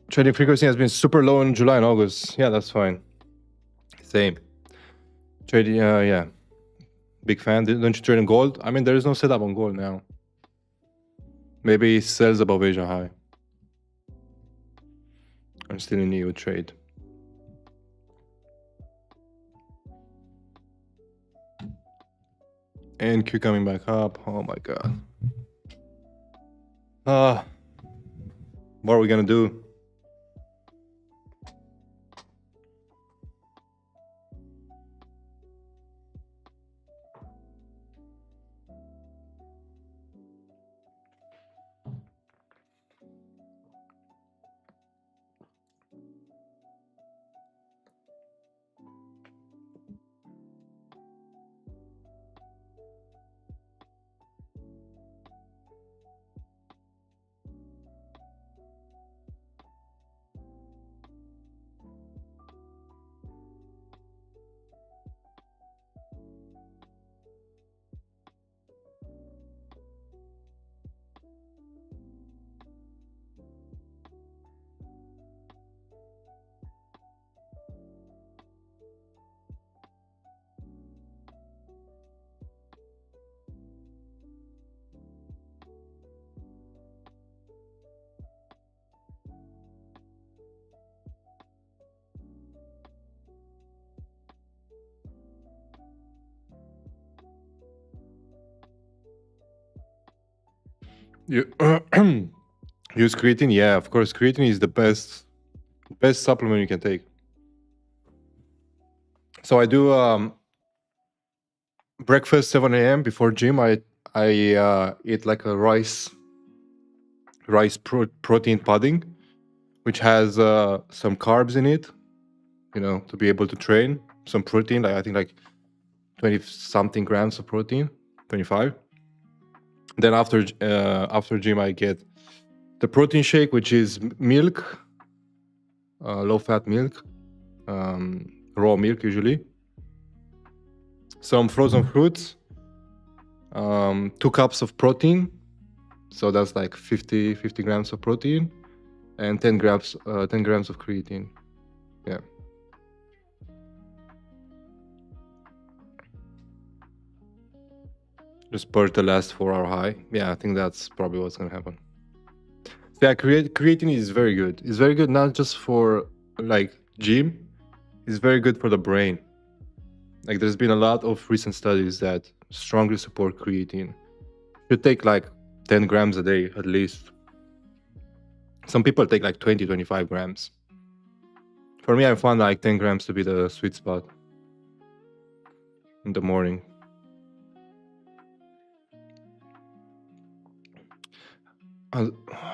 Trading frequency has been super low in July and August. Yeah, that's fine. Same. Trading, yeah. Big fan. Don't you trade in gold? I mean, there is no setup on gold now. Maybe it sells above Asia high. I'm still in EU trade. And Q coming back up. Oh my god. What are we gonna do? You use creatine? Yeah, of course. Creatine is the best supplement you can take. So I do breakfast 7 a.m. before gym. I eat like a rice protein pudding, which has some carbs in it. To be able to train. Some protein. I think like 20 something grams of protein, 25. Then after gym, I get the protein shake, which is milk, low fat milk, raw milk usually. Some frozen fruits, 2 cups of protein, so that's like 50 grams of protein, and 10 grams of creatine. Yeah. Just purge the last 4-hour high. Yeah, I think that's probably what's gonna happen. So yeah, creatine is very good. It's very good not just for like gym. It's very good for the brain. Like there's been a lot of recent studies that strongly support creatine. You take like 10 grams a day at least. Some people take like 20, 25 grams. For me, I found like 10 grams to be the sweet spot in the morning.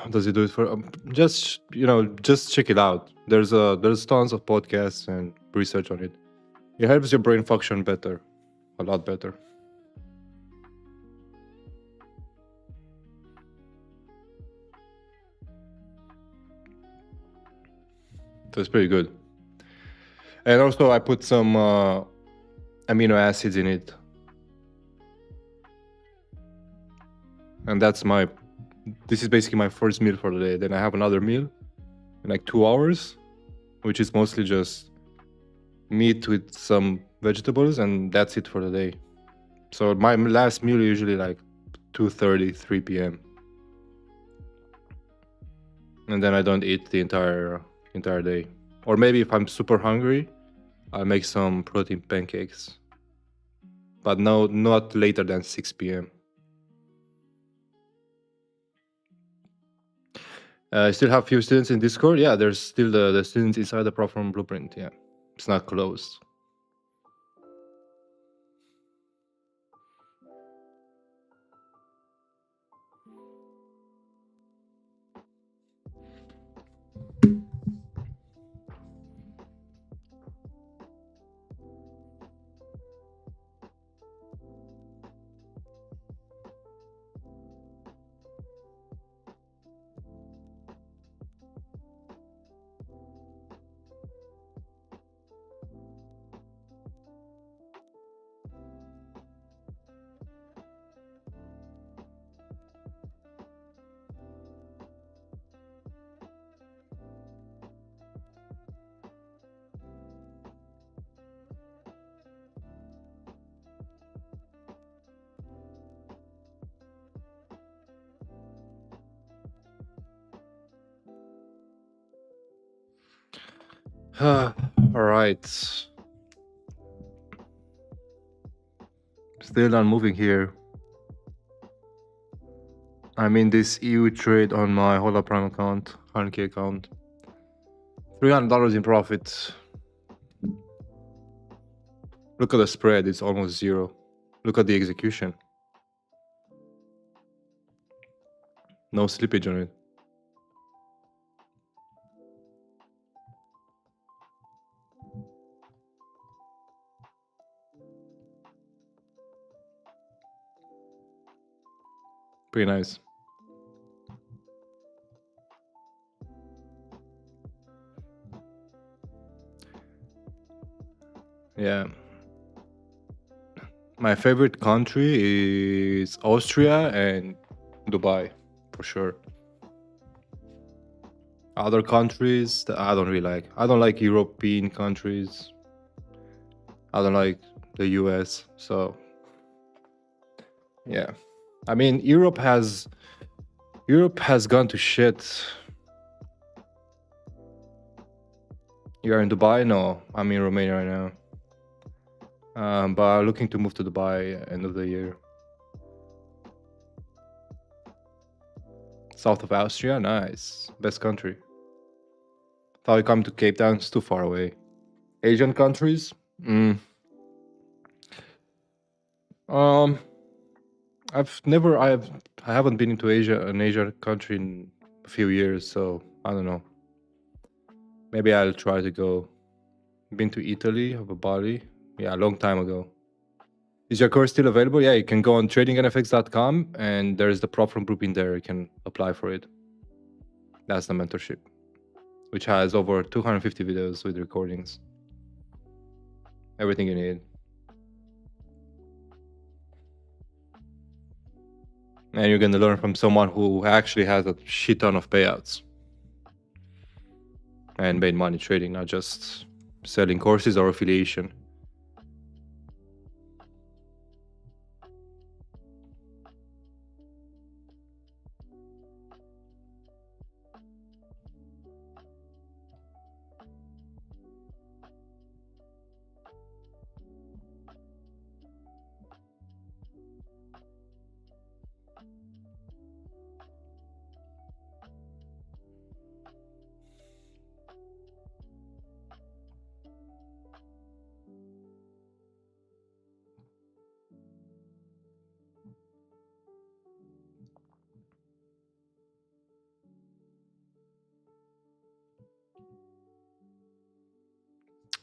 Does he do it for just check it out. There's tons of podcasts and research on it. It helps your brain function better, a lot better. So it's pretty good. And also I put some amino acids in it, and this is basically my first meal for the day. Then I have another meal in like 2 hours, which is mostly just meat with some vegetables, and that's it for the day. So my last meal usually like 2:30, 3 p.m. And then I don't eat the entire day. Or maybe if I'm super hungry, I'll make some protein pancakes. But no, not later than 6 p.m. I still have few students in Discord. Yeah, there's still the students inside the platform blueprint. Yeah, it's not closed. All right. Still not moving here. I'm in this EU trade on my Hola Prime account, 100K account. $300 in profit. Look at the spread, it's almost zero. Look at the execution. No slippage on it. Pretty nice. Yeah. My favorite country is Austria and Dubai, for sure. Other countries that I don't really like. I don't like European countries. I don't like the US. So yeah. I mean Europe has gone to shit. You are in Dubai? No, I'm in Romania right now. But I'm looking to move to Dubai end of the year. South of Austria, nice. Best country. Thought you come to Cape Town, it's too far away. Asian countries? I haven't been into an Asian country in a few years, so I don't know. Maybe I'll try to go. Been to Italy, or Bali? Yeah, a long time ago. Is your course still available? Yeah, you can go on tradingnfx.com and there's the prop from group in there. You can apply for it. That's the mentorship, which has over 250 videos with recordings. Everything you need. And you're going to learn from someone who actually has a shit ton of payouts and made money trading, not just selling courses or affiliation.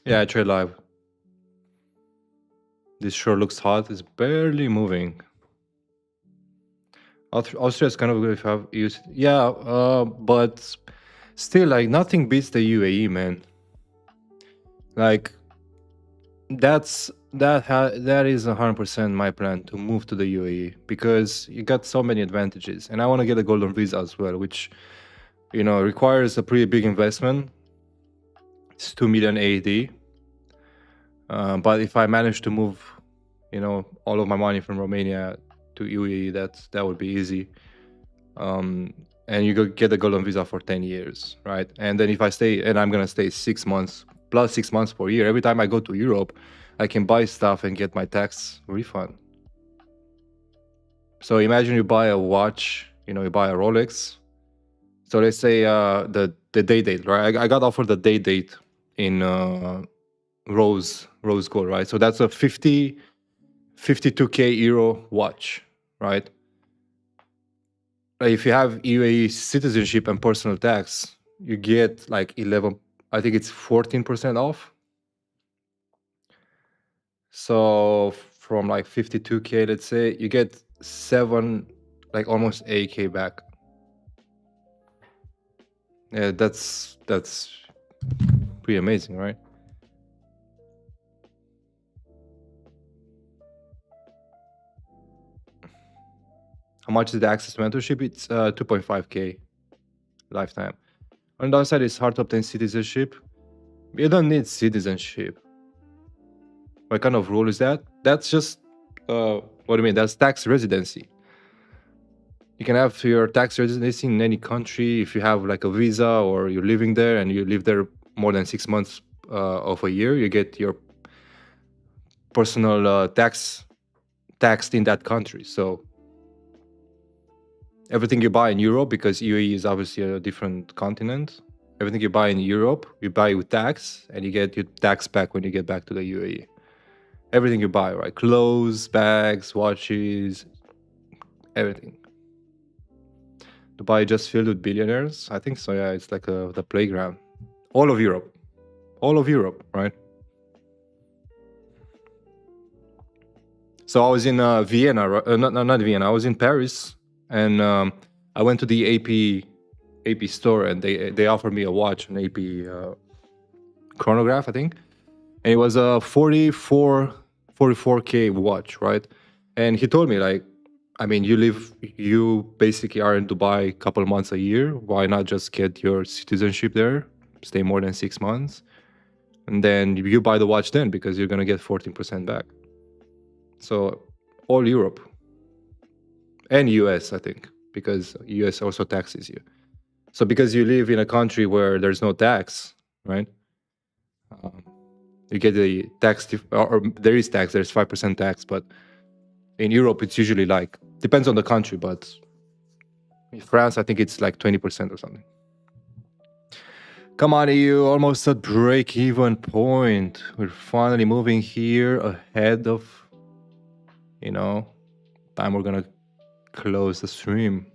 Yeah, I trade live. This sure looks hot. It's barely moving. Austria is kind of good if you have used. Yeah, but still, like nothing beats the UAE, man. Like that is 100% my plan to move to the UAE because you got so many advantages, and I want to get a golden visa as well, which requires a pretty big investment. It's 2 million AED. But if I manage to move, all of my money from Romania to UAE, that would be easy. And you get a golden visa for 10 years, right? And then if I stay, and I'm gonna stay 6 months plus 6 months per year, every time I go to Europe, I can buy stuff and get my tax refund. So imagine you buy a watch, you buy a Rolex. So let's say the day date, right? I got offered the day date in rose gold, right? So that's a 52K euro watch, right? If you have UAE citizenship and personal tax, you get like 11, I think it's 14% off. So from like 52K, let's say, you get almost 8K back. Yeah, that's pretty amazing, right? How much is the access to mentorship? It's 2.5K lifetime. On the other side, it's hard to obtain citizenship. You don't need citizenship. What kind of rule is that? That's just, what do you mean? That's tax residency. You can have your tax residency in any country if you have like a visa or you're living there and you live there more than 6 months of a year, you get your personal taxed in that country. So everything you buy in Europe, because UAE is obviously a different continent, everything you buy in Europe, you buy with tax, and you get your tax back when you get back to the UAE. Everything you buy, right? Clothes, bags, watches, everything. Dubai just filled with billionaires. I think so. Yeah, it's like the playground. All of Europe, right? So I was in Vienna, not Vienna. I was in Paris, and I went to the AP store, and they offered me a watch, an AP chronograph, I think, and it was a 44K watch, right? And he told me, like, I mean, you basically are in Dubai a couple of months a year. Why not just get your citizenship there, stay more than 6 months, and then you buy the watch then, because you're gonna get 14% back. So all Europe and US, I think, because US also taxes you. So because you live in a country where there's no tax, right? You get the tax, or there is tax, there's 5% tax, but in Europe, it's usually like, depends on the country, but in France, I think it's like 20% or something. Come on, EU, almost at break-even point. We're finally moving here ahead of, time we're gonna close the stream.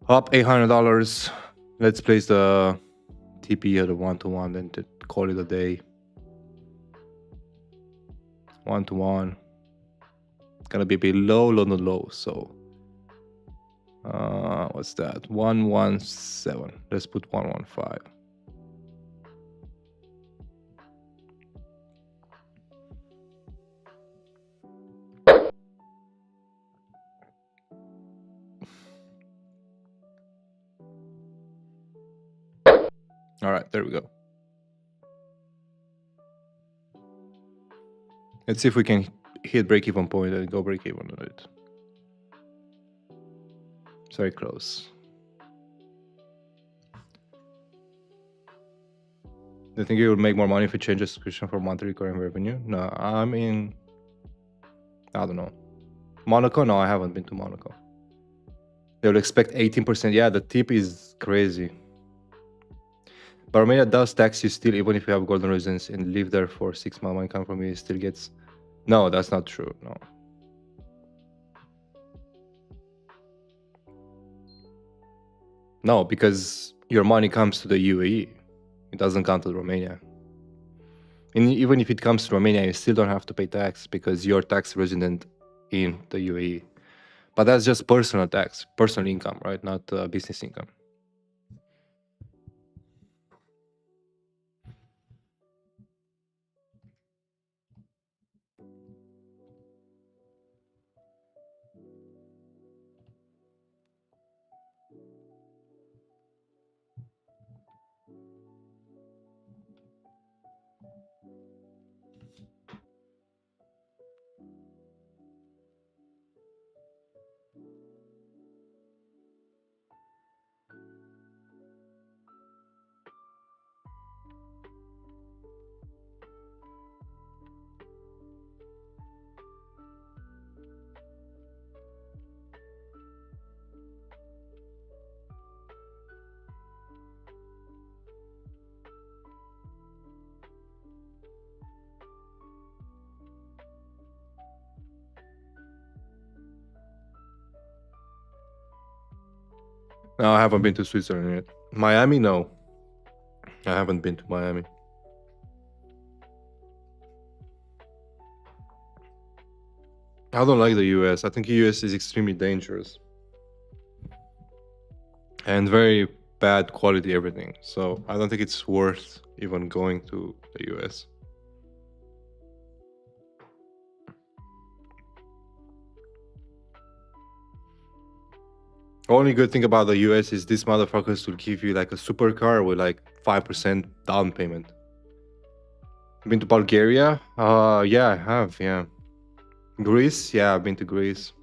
Up $800. Let's place the TP at a 1-to-1, then to call it a day. 1-to-1. It's gonna be below London low, so what's that? 117. Let's put 115. All right, there we go. Let's see if we can hit break-even point and go break-even on it. It's very close. Do you think you would make more money if you change the subscription for monthly recurring revenue? No, I mean, I don't know. Monaco? No, I haven't been to Monaco. They will expect 18%. Yeah, the tip is crazy. But Romania does tax you still, even if you have golden residence and live there for 6 months. Money come from you, still gets. No, that's not true. No. No, because your money comes to the UAE. It doesn't come to Romania. And even if it comes to Romania, you still don't have to pay tax because you're tax resident in the UAE. But that's just personal tax, personal income, right? Not business income. No, I haven't been to Switzerland yet. Miami, no. I haven't been to Miami. I don't like the US. I think the US is extremely dangerous. And very bad quality everything. So I don't think it's worth even going to the US. Only good thing about the US is these motherfuckers will give you like a supercar with like 5% down payment. Been to Bulgaria? Yeah, I have, yeah. Greece? Yeah, I've been to Greece.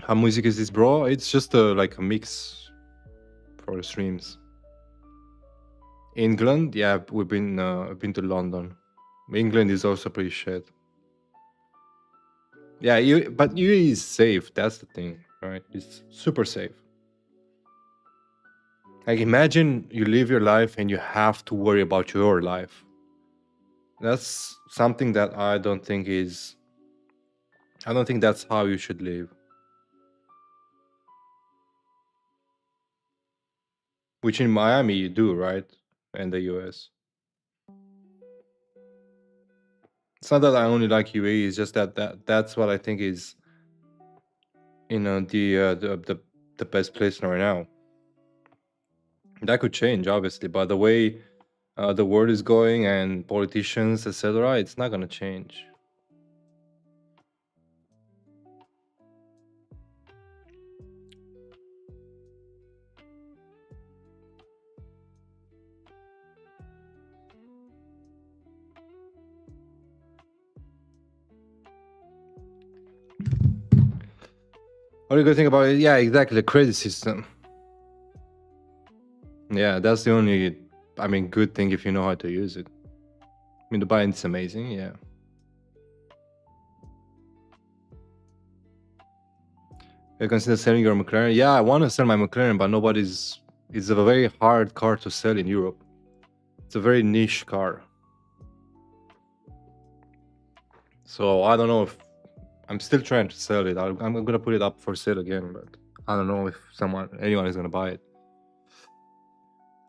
How music is this, bro? It's just like a mix for the streams. England, yeah, we've been to London. England is also pretty shit. Yeah, but UAE is safe. That's the thing, right? It's super safe. Like imagine you live your life and you have to worry about your life. That's something that I don't think that's how you should live. Which in Miami you do, right? In the US. It's not that I only like UAE, it's just that's what I think is the best place right now. That could change obviously, but the way the world is going and politicians, etc., it's not gonna change. What do you think about it? Yeah, exactly. The credit system. Yeah, that's the only, I mean, good thing if you know how to use it. I mean, the buy-in is amazing. Yeah. You consider selling your McLaren? Yeah, I want to sell my McLaren, but nobody's. It's a very hard car to sell in Europe. It's a very niche car. So I don't know if I'm still trying to sell it. I'm gonna put it up for sale again, but I don't know if anyone is gonna buy it.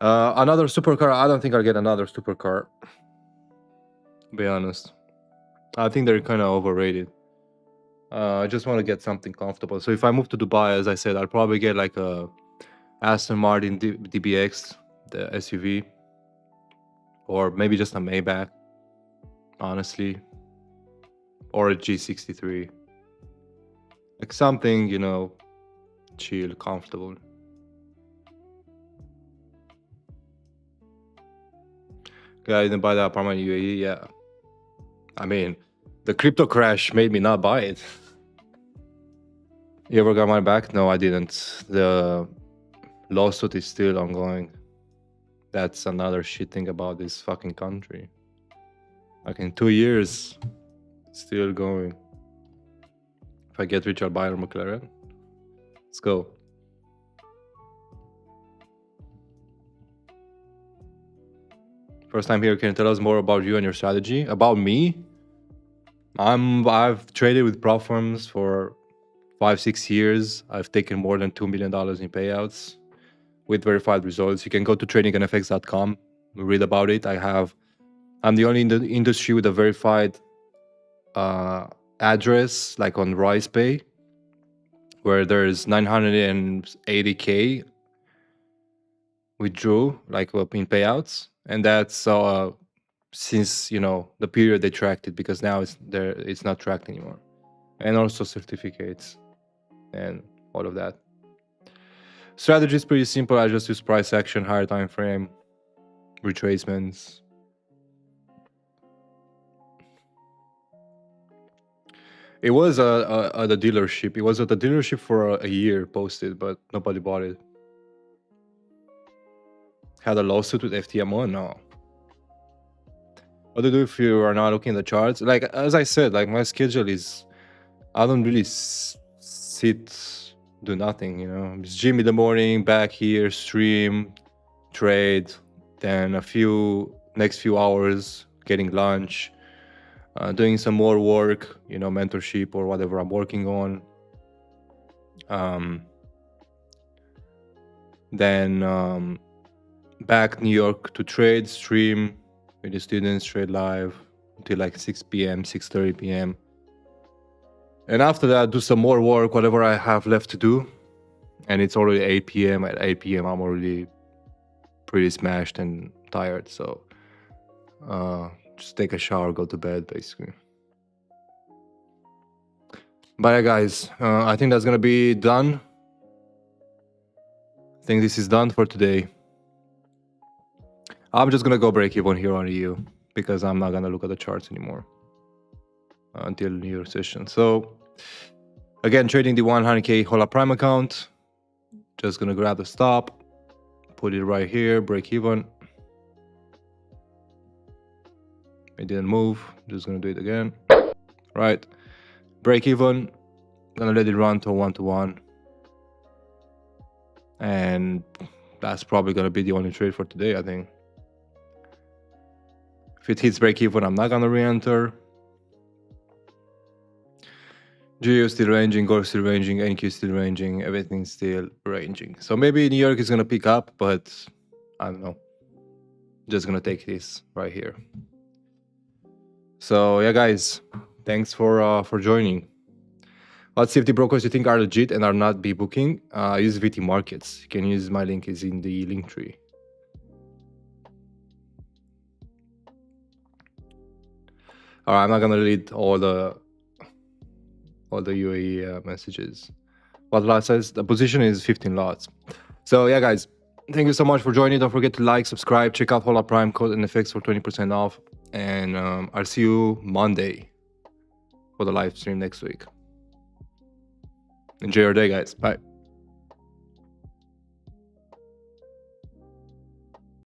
Another supercar. I don't think I'll get another supercar. To be honest, I think they're kind of overrated. I just want to get something comfortable. So if I move to Dubai, as I said, I'll probably get like a Aston Martin DBX, the SUV, or maybe just a Maybach, honestly, or a G63, like something, chill, comfortable. Yeah, I didn't buy the apartment in UAE. Yeah, I mean, the crypto crash made me not buy it. You ever got my back? No, I didn't. The lawsuit is still ongoing. That's another shit thing about this fucking country. Like in 2 years, still going. If I get rich, I'll buy a McLaren. Let's go. First time here. Can you tell us more about you and your strategy? About me? I've traded with prop firms for 5-6 years. I've taken more than $2 million in payouts with verified results. You can go to tradingnfx.com, read about it. I'm the only in the industry with a verified address, like on RisePay, where there's 980K withdrew, like in payouts, and that's since the period they tracked it, because now it's not tracked anymore, and also certificates and all of that. Strategy is pretty simple. I just use price action, higher time frame, retracements. It was at a dealership. It was at the dealership for a year posted, but nobody bought it. Had a lawsuit with FTMO? No. What to do if you are not looking at the charts? Like, as I said, like my schedule is, I don't really sit, do nothing, It's gym in the morning, back here, stream, trade, then next few hours, getting lunch, doing some more work, mentorship or whatever I'm working on. Then back New York to trade, stream with the students, trade live until like 6 p.m., 6:30 p.m. And after that, do some more work, whatever I have left to do. And it's already 8 p.m. At 8 p.m., I'm already pretty smashed and tired. So just take a shower, go to bed, basically. But yeah, guys, I think that's going to be done. I think this is done for today. I'm just going to go break even here on EU because I'm not going to look at the charts anymore until New Year session. So again, trading the 100K Hola Prime account. Just going to grab the stop, put it right here, break even. It didn't move. Just gonna do it again. Right. Break even. Gonna let it run to 1-to-1. And that's probably gonna be the only trade for today, I think. If it hits break even, I'm not gonna re-enter. GU still ranging, Gore still ranging, NQ still ranging, everything's still ranging. So maybe New York is gonna pick up, but I don't know. Just gonna take this right here. So yeah, guys, thanks for joining. What CFD brokers you think are legit and are not be booking? Use VT Markets. You can use my link is in the link tree. All right, I'm not gonna read all the UAE messages. What lot says the position is 15 lots. So yeah, guys, thank you so much for joining. Don't forget to like, subscribe, check out Hola Prime code NFX for 20% off, and I'll see you Monday for the live stream next week. Enjoy your day, guys. Bye.